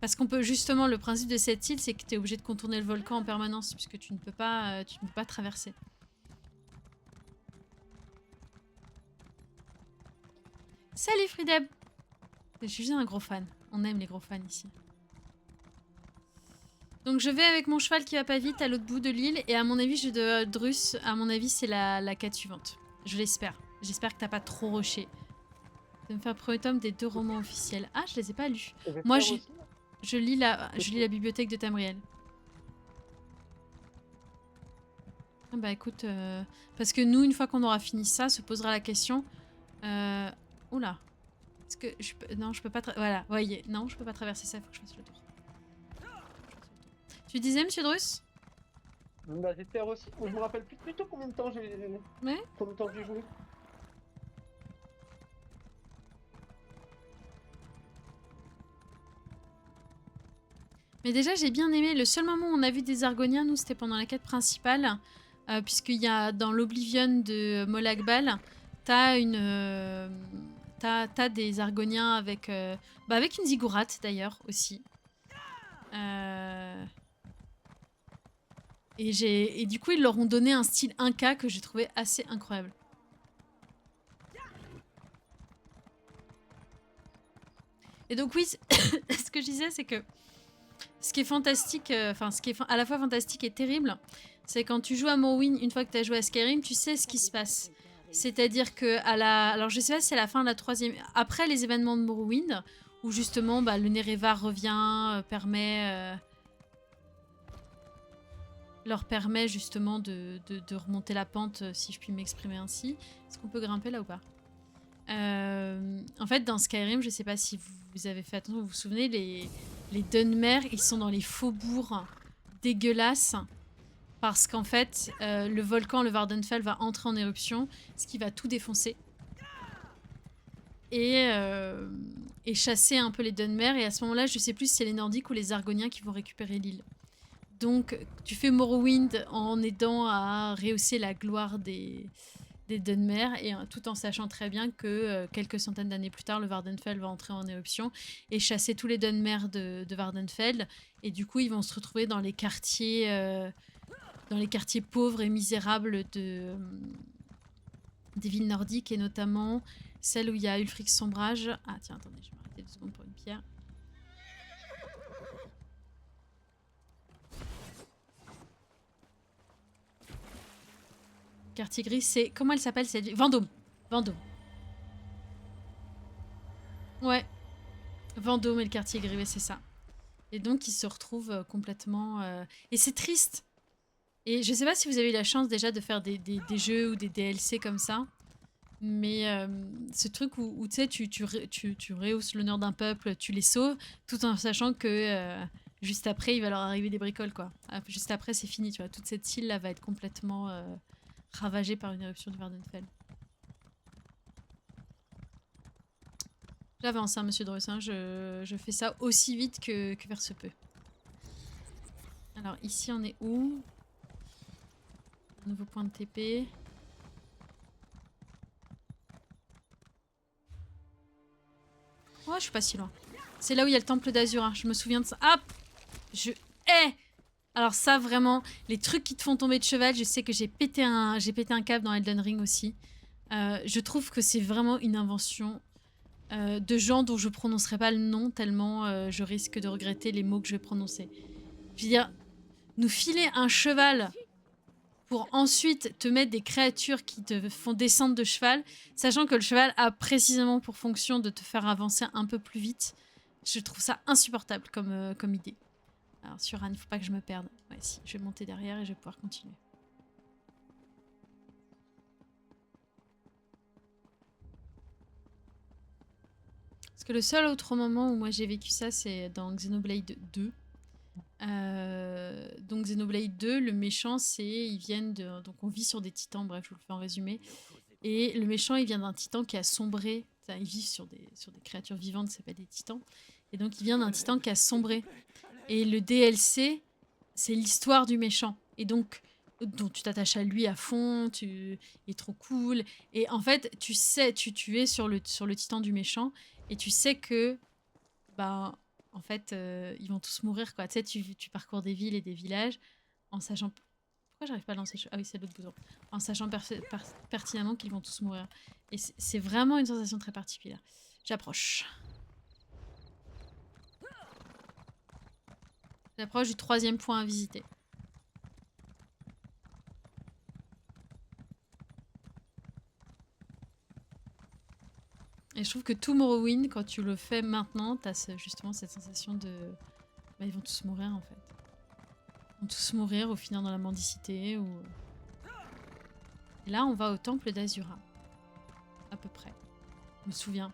Parce qu'on peut justement... Le principe de cette île, c'est que tu es obligé de contourner le volcan en permanence. Puisque tu ne peux pas traverser. Salut Frideb! Je suis juste un gros fan. On aime les gros fans ici. Donc je vais avec mon cheval qui va pas vite à l'autre bout de l'île. Et à mon avis, je dois Drus. À mon avis, c'est la quête suivante. Je l'espère. J'espère que t'as pas trop rushé. Ça me fait un premier tome des 2 romans officiels. Ah, je les ai pas lus. Moi, je lis la bibliothèque de Tamriel. Ah bah écoute, parce que nous, une fois qu'on aura fini ça, se posera la question... Oula. Est-ce que je peux... Non, je peux pas... Voilà, voyez. Non, je peux pas traverser ça, il faut que je fasse le tour. Tu disais, monsieur Drus? Bah, j'étais aussi. Je me rappelle plus du tout combien de temps j'ai. Ouais. Combien de temps j'ai joué. Mais déjà, j'ai bien aimé. Le seul moment où on a vu des Argoniens, nous, c'était pendant la quête principale. Puisqu'il y a dans l'Oblivion de Molagbal, t'as une. T'as des Argoniens avec. Avec une Ziggurat d'ailleurs aussi. Et du coup, ils leur ont donné un style Inca que j'ai trouvé assez incroyable. Et donc oui, ce que je disais, c'est que ce qui est fantastique, ce qui est à la fois fantastique et terrible, c'est quand tu joues à Morrowind, une fois que tu as joué à Skyrim, tu sais ce qui se passe. C'est-à-dire que alors je sais pas si c'est la fin de la 3e... Après les événements de Morrowind, où justement le Nerevar revient, leur permet justement de remonter la pente, si je puis m'exprimer ainsi. Est-ce qu'on peut grimper là ou pas? En fait, dans Skyrim, je sais pas si vous avez fait attention, vous vous souvenez, les Dunmer, ils sont dans les faubourgs dégueulasses. Parce qu'en fait, le volcan, le Vardenfell, va entrer en éruption, ce qui va tout défoncer. Et chasser un peu les Dunmer. Et à ce moment-là, je sais plus si c'est les Nordiques ou les Argoniens qui vont récupérer l'île. Donc, tu fais Morrowind en aidant à rehausser la gloire des Dunmer, et tout en sachant très bien que quelques centaines d'années plus tard, le Vardenfell va entrer en éruption et chasser tous les Dunmer de Vardenfell. Et du coup, ils vont se retrouver dans les quartiers pauvres et misérables des villes nordiques, et notamment celle où il y a Ulfric's Sombrage. Ah tiens, attendez, je vais m'arrêter 2 secondes pour une pierre. Quartier gris, c'est... Comment elle s'appelle cette ville? Vendôme. Vendôme. Ouais. Vendôme et le quartier gris, c'est ça. Et donc, ils se retrouvent complètement... Et c'est triste. Et je sais pas si vous avez eu la chance déjà de faire des jeux ou des DLC comme ça. Mais ce truc où tu sais, tu rehausses l'honneur d'un peuple, tu les sauves, tout en sachant que juste après, il va leur arriver des bricoles, quoi. Juste après, c'est fini, tu vois. Toute cette île-là va être complètement... ravagé par une éruption du Vardenfell. J'avance, hein, monsieur Drus, hein, je fais ça aussi vite que faire se peut. Alors, ici, on est où? Nouveau point de TP. Oh, je suis pas si loin. C'est là où il y a le temple d'Azur, hein. Je me souviens de ça. Ah! Je hais! Alors ça, vraiment, les trucs qui te font tomber de cheval, je sais que j'ai pété un câble dans Elden Ring aussi. Je trouve que c'est vraiment une invention de gens dont je prononcerai pas le nom, tellement je risque de regretter les mots que je vais prononcer. Je veux dire, nous filer un cheval pour ensuite te mettre des créatures qui te font descendre de cheval, sachant que le cheval a précisément pour fonction de te faire avancer un peu plus vite. Je trouve ça insupportable comme idée. Alors sur Anne, il faut pas que je me perde. Ouais, si, je vais monter derrière et je vais pouvoir continuer. Parce que le seul autre moment où moi j'ai vécu ça, c'est dans Xenoblade 2. Donc Xenoblade 2, le méchant, ils viennent de... Donc on vit sur des titans, bref, je vous le fais en résumé. Et le méchant, il vient d'un titan qui a sombré Ils vivent sur des créatures vivantes qui s'appellent des titans. Et donc, il vient d'un titan qui a sombré. Et le DLC, c'est l'histoire du méchant. Et donc tu t'attaches à lui à fond, il est trop cool. Et en fait, tu sais, tu es sur le titan du méchant. Et tu sais que, ben, en fait, ils vont tous mourir, quoi. Tu sais, tu parcours des villes et des villages en sachant... Pourquoi j'arrive pas à lancer... Ah oui, c'est l'autre bouton. En sachant pertinemment qu'ils vont tous mourir. Et c'est vraiment une sensation très particulière. J'approche. J'approche du 3e point à visiter. Et je trouve que tout Morrowind, quand tu le fais maintenant, t'as justement cette sensation de... Bah, ils vont tous mourir, en fait. Ils vont tous mourir ou finir dans la mendicité, ou... Et là, on va au temple d'Azura. À peu près. Je me souviens.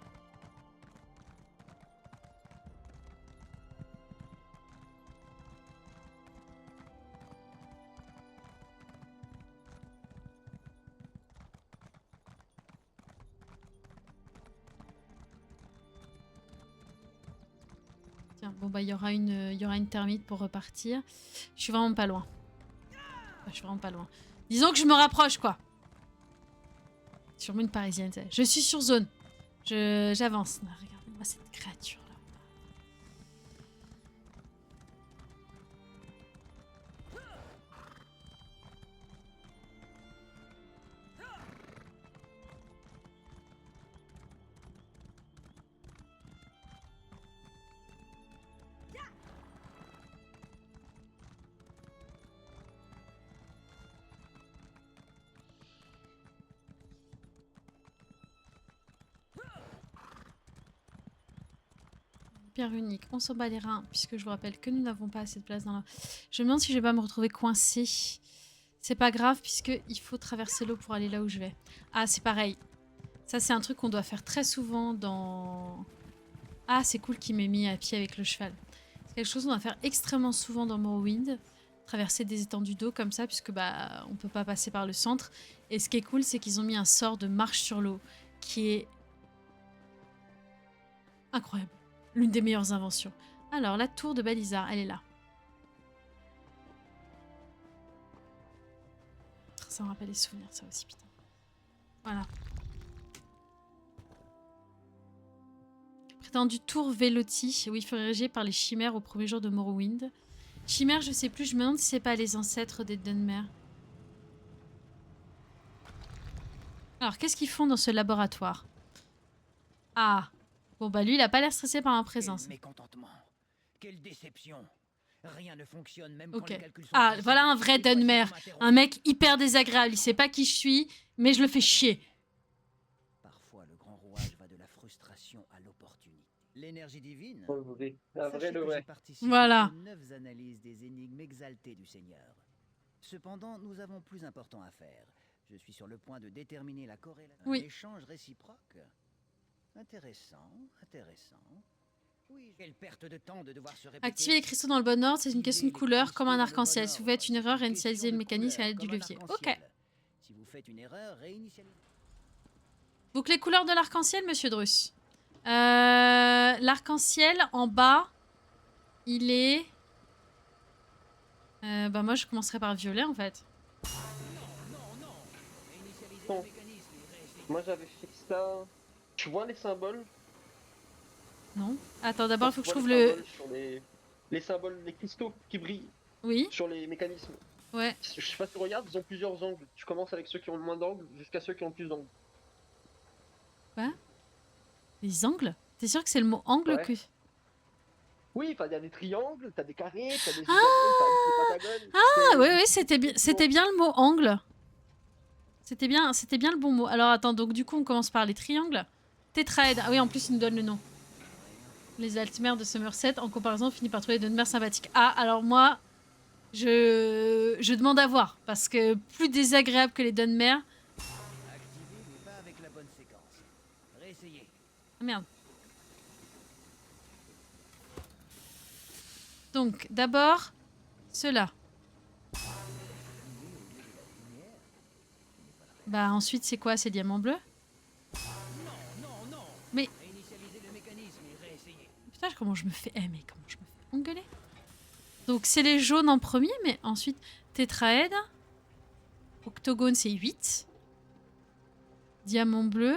Tiens, bon bah il y aura une termite pour repartir. Je suis vraiment pas loin. Enfin, je suis vraiment pas loin. Disons que je me rapproche, quoi. Sur une parisienne, je suis sur zone. J'avance. Regardez-moi cette créature là. Unique. On s'en bat les reins, puisque je vous rappelle que nous n'avons pas assez de place dans la... Je me demande si je vais pas me retrouver coincée. C'est pas grave, puisqu'il faut traverser l'eau pour aller là où je vais. Ah, c'est pareil. Ça, c'est un truc qu'on doit faire très souvent dans... Ah, c'est cool qu'il m'ait mis à pied avec le cheval. C'est quelque chose qu'on doit faire extrêmement souvent dans Morrowind. Traverser des étendues d'eau comme ça, puisque bah, on peut pas passer par le centre. Et ce qui est cool, c'est qu'ils ont mis un sort de marche sur l'eau, qui est... incroyable. L'une des meilleures inventions. Alors, la tour de Balizar, elle est là. Ça me rappelle les souvenirs, ça aussi, putain. Voilà. Prétendu tour Velotti. Oui, il faut réagir par les chimères au premier jour de Morrowind. Chimères, je sais plus, je me demande si c'est pas les ancêtres des Dunmer. Alors, qu'est-ce qu'ils font dans ce laboratoire? Ah. Bon bah lui il a pas l'air stressé par ma présence. Quel mécontentement. Quelle déception. Rien ne fonctionne même quand les calculs sont Ah précis. voilà un vrai Dunmer. Un mec hyper désagréable. Il sait pas qui je suis, mais je le fais chier. Parfois le grand rouage va de la frustration à l'opportunité. L'énergie divine. Voilà. Aux 9 analyses des énigmes exaltées du Seigneur. Cependant, nous avons plus important à faire. Je suis sur le point de déterminer la corrélation. Oui. Un échange réciproque. Intéressant, intéressant. Oui, quelle perte de temps de devoir se répéter. Activer les cristaux dans le bon ordre, c'est une question de couleur, comme un arc-en-ciel. Si vous faites une erreur, réinitialisez le mécanisme à l'aide du levier. Ok. Si vous faites une erreur, réinitialisez. Donc les couleurs de l'arc-en-ciel, monsieur Drus. L'arc-en-ciel, en bas, il est... bah moi, je commencerai par violet, en fait. Bon. Moi, j'avais fait ça... Tu vois les symboles? Non. Attends, d'abord, il faut que je trouve le... Les symboles, les cristaux qui brillent. Oui. Sur les mécanismes. Ouais. Je sais pas si tu regardes, ils ont plusieurs angles. Tu commences avec ceux qui ont le moins d'angles jusqu'à ceux qui ont le plus d'angles. Quoi? Les angles? T'es sûr que c'est le mot angle que... Oui, enfin, il y a des triangles, t'as des carrés, t'as des... Ah, oui, oui, c'était bien le mot angle. C'était bien le bon mot. Alors attends, donc du coup on commence par les triangles. Tétraèdre. Ah oui, en plus il nous donne le nom. Les Altmer de Somerset, en comparaison, finit par trouver des Dunmer sympathiques. Ah, alors moi, je demande à voir. Parce que plus désagréable que les Dunmer... Activer mais pas avec la bonne séquence. Réessayez. Ah merde. Donc, d'abord, ceux-là. Bah ensuite c'est quoi? C'est diamant bleu? Mais... Réinitialiser le mécanisme et réessayer. Putain, comment je me fais... mais comment je me fais engueuler? Donc c'est les jaunes en premier, mais ensuite tétraède. Octogone, c'est 8. Diamant bleu.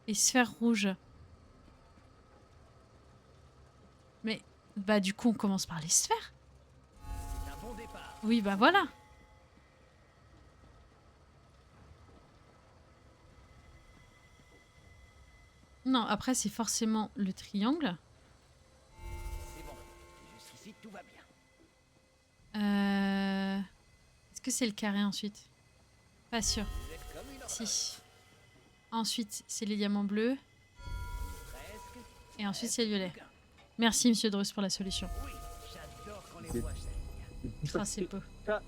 Et sphère rouge. Mais, bah du coup, on commence par les sphères. C'est un bon départ. Oui, bah voilà. Non, après, c'est forcément le triangle. C'est bon. Jusqu'ici, tout va bien. Est-ce que c'est le carré ensuite? Pas sûr. Vous êtes comme une horloge. Si. Ensuite, c'est les diamants bleus. Presque. Et ensuite, c'est le violet. Merci, monsieur Drus, pour la solution. Oui, j'adore quand les voix saignent. Ah, c'est peu. Ça,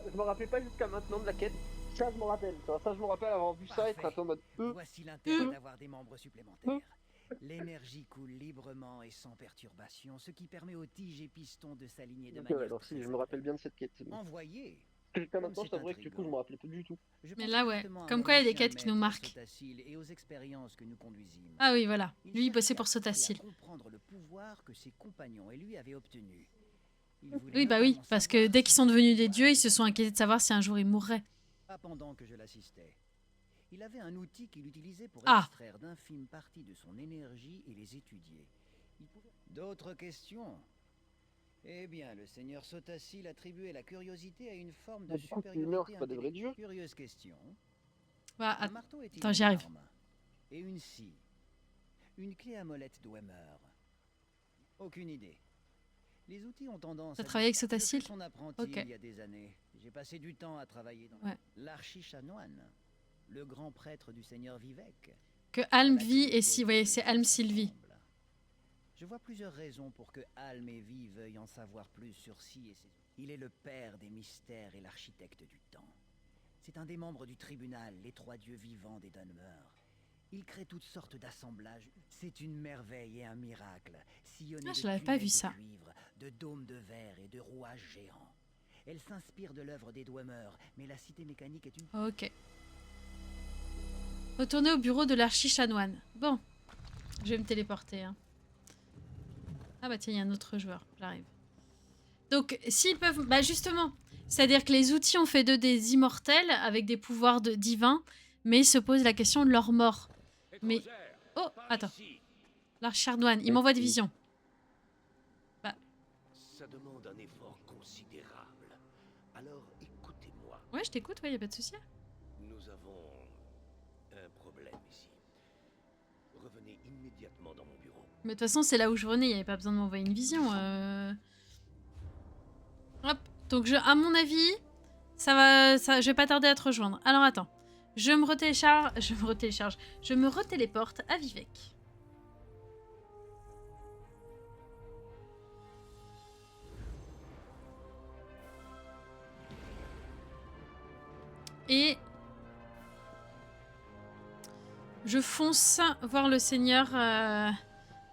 je me rappelais pas jusqu'à maintenant de la quête. Ça, je me rappelle. Ça, je me rappelle avoir vu ça et être en mode Voici l'intérêt d'avoir des membres supplémentaires. L'énergie coule librement et sans perturbation, ce qui permet aux tiges et pistons de s'aligner de Ok, manière ouais, alors si, je me rappelle bien de cette quête. envoyée. Jusqu'à maintenant, je t'avouerais que du coup, je me rappelais pas du tout. Mais là, ouais. Comme quoi, il y a des quêtes qui nous marquent. Et aux expériences que nous conduisîmes. Ah oui, voilà. Lui, il bossait pour Sotacil. Comprendre le pouvoir que ses compagnons et lui avaient obtenu. Oui, bah oui, parce que dès qu'ils sont devenus des dieux, ils se sont inquiétés de savoir si un jour ils mourraient. Pas pendant que je l'assistais. Il avait un outil qu'il utilisait pour Ah. extraire d'infimes parties de son énergie et les étudier. D'autres questions? Eh bien, le seigneur Sotacil attribuait la curiosité à une forme de Du coup, supériorité Steamer, c'est pas des vrais dieux? intellectuelle. Curieuse question. Bah, Un marteau est-il attends, une j'y arrive. arme? Et une scie? Une clé à molette Dwemer? Aucune idée. Les outils ont tendance T'as à travaillé avec disparaître. Je Sotacil? fus son apprenti Ok. il y a des années. J'ai passé du temps à travailler dans Ouais. l'archichanoine, le grand prêtre du seigneur Vivec. Que Alm vit et si, vous voyez, c'est Alm Sylvie. Je vois plusieurs raisons pour que Alm et Vi veuillent en savoir plus sur Si et ses... Il est le père des mystères et l'architecte du temps. C'est un des membres du tribunal, les trois dieux vivants des Dunmer. Il crée toutes sortes d'assemblages. C'est une merveille et un miracle. Sillonné Ah, je de l'avais pas vu tunnels de ça. cuivre, de dômes de verre et de rouages géants. Elle s'inspire de l'œuvre des Dwemer, mais la cité mécanique est une... Ok. Retourner au bureau de l'archichanoine. Bon. Je vais me téléporter. Hein. Ah bah tiens, il y a un autre joueur. J'arrive. Donc, s'ils peuvent... Bah justement. C'est-à-dire que les outils ont fait d'eux des immortels avec des pouvoirs divins, mais ils se posent la question de leur mort. Mais... Oh, attends. L'archichanoine, il m'envoie des visions. Bah... Ça demande un effort considérable. Alors écoutez-moi. Ouais, je t'écoute, ouais, y a pas de souci. Nous avons un problème ici. Revenez immédiatement dans mon bureau. Mais de toute façon, c'est là où je venais, il n'y avait pas besoin de m'envoyer une vision. Hop, donc à mon avis, je vais pas tarder à te rejoindre. Alors attends, je me retéléporte à Vivec. Et je fonce voir le seigneur,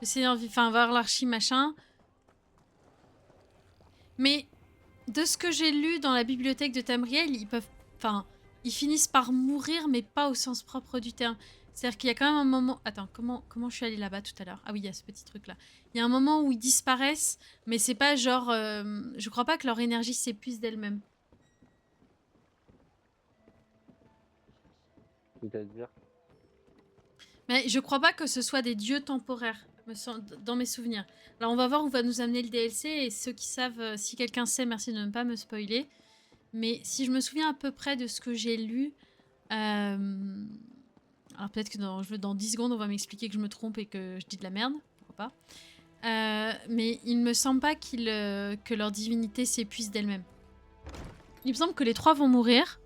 enfin voir l'archi machin. Mais de ce que j'ai lu dans la bibliothèque de Tamriel, ils finissent par mourir, mais pas au sens propre du terme. C'est-à-dire qu'il y a quand même un moment... Attends, comment je suis allée là-bas tout à l'heure? Ah oui, il y a ce petit truc-là. Il y a un moment où ils disparaissent, mais c'est pas genre... je crois pas que leur énergie s'épuise d'elle-même. C'est-à-dire? Mais je crois pas que ce soit des dieux temporaires, dans mes souvenirs. Alors on va voir où va nous amener le DLC, et ceux qui savent, si quelqu'un sait, merci de ne pas me spoiler. Mais si je me souviens à peu près de ce que j'ai lu... Alors peut-être que dans 10 secondes, on va m'expliquer que je me trompe et que je dis de la merde. Pourquoi pas. Mais il me semble pas que leur divinité s'épuise d'elle-même. Il me semble que les trois vont mourir,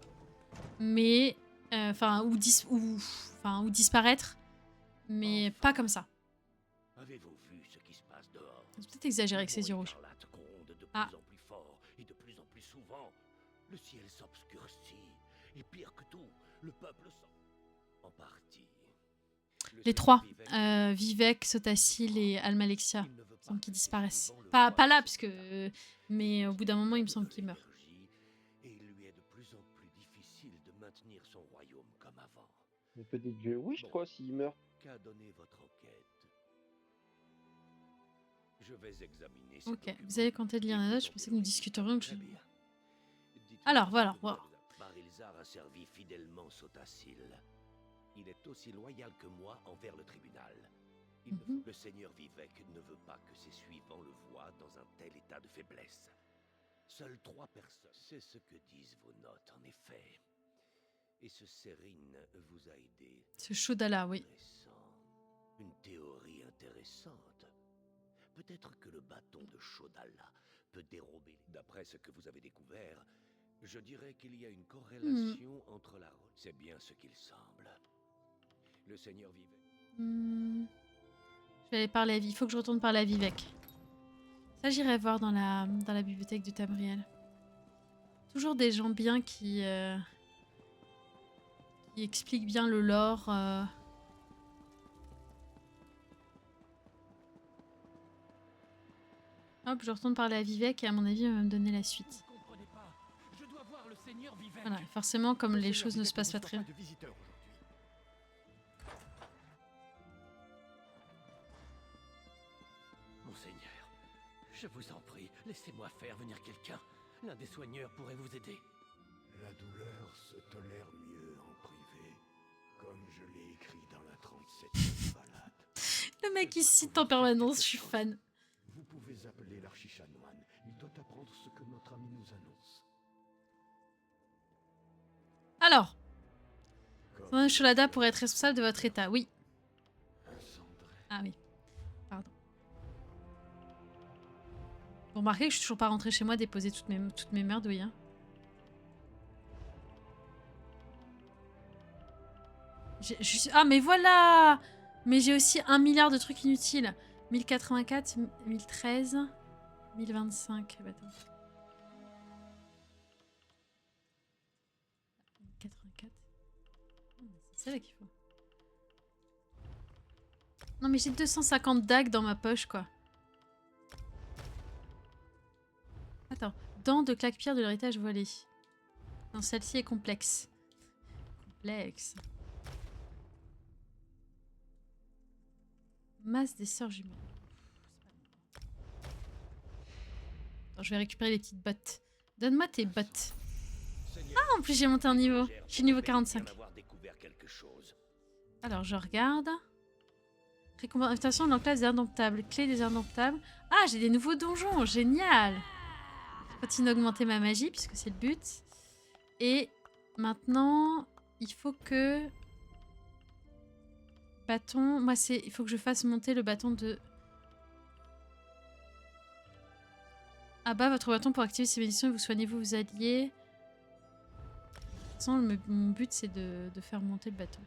mais... ou disparaître, mais pas comme ça. Avez-vous vu ce qui se passe dehors? C'est peut-être exagéré avec ses yeux rouges. Ah. De plus en plus fort et de plus en plus souvent. Le ciel s'obscurcit. Et pire que tout, le peuple s'en... En partie. Les trois, Vivec, Sotacil et Almalexia, semble qu'ils disparaissent. Pas là, parce que... mais au bout d'un moment, il me semble qu'ils meurent. Et il lui est de plus en plus difficile de maintenir son royaume comme avant. Mais peut-être Dieu, oui, je crois, s'il meurt. qu'à donner votre enquête. Je vais examiner. Ok, vous avez compté de lire la note, je pensais que nous discuterions. Alors, voilà. Wow. Barilzar a servi fidèlement Sotacil. Il est aussi loyal que moi envers le tribunal. Le seigneur Vivec ne veut pas que ses suivants le voient dans un tel état de faiblesse. Seules 3 personnes. C'est ce que disent vos notes, en effet. Et ce Sérine vous a aidé. Ce Shodala, oui. Une théorie intéressante. Peut-être que le bâton de Shodala peut dérober. D'après ce que vous avez découvert, je dirais qu'il y a une corrélation entre la... C'est bien ce qu'il semble. Le seigneur Vivec. Je vais aller parler à Vivec. Il faut que je retourne parler à Vivec. Ça, j'irai voir dans la bibliothèque de Tamriel. Toujours des gens bien qui expliquent bien le lore. Hop, je retourne parler à Vivec et à mon avis, il va me donner la suite. Voilà, forcément, comme les choses ne se passent pas très bien. Monseigneur, je vous en prie, laissez-moi faire venir quelqu'un. L'un des soigneurs pourrait vous aider. La douleur se tolère mieux en privé, comme je l'ai écrit dans la 37e balade. Le mec, il cite en permanence, je suis fan. Vous pouvez appeler l'archichanoine. Il doit apprendre ce que notre ami nous annonce. Alors, Sholada pourrait être responsable de votre état, oui. Ah oui, pardon. Vous remarquez que je suis toujours pas rentrée chez moi déposer toutes mes merdouilles. Hein. Ah mais voilà. Mais j'ai aussi 1 milliard de trucs inutiles. 1084, 1013, 1025. Bah, attends. 1084. C'est celle-là qu'il faut. Non mais j'ai 250 dagues dans ma poche quoi. Attends. Dents de claque-pierre de l'héritage voilé. Non, celle-ci est complexe. Complexe. Masse des sœurs jumelles. Attends, je vais récupérer les petites bottes. Donne-moi tes bottes. Ah, en plus j'ai monté un niveau. Je suis niveau 45. Alors, je regarde. Récompensation de l'enclave des indomptables. Clé des indomptables. Ah, j'ai des nouveaux donjons. Génial. Je continue d'augmenter ma magie, puisque c'est le but. Et maintenant, il faut que... Bâton... Moi, c'est... Il faut que je fasse monter le bâton de... Abat votre bâton pour activer ses bénédictions et vous soignez-vous, vous alliez. De toute façon, mon but, c'est de faire monter le bâton.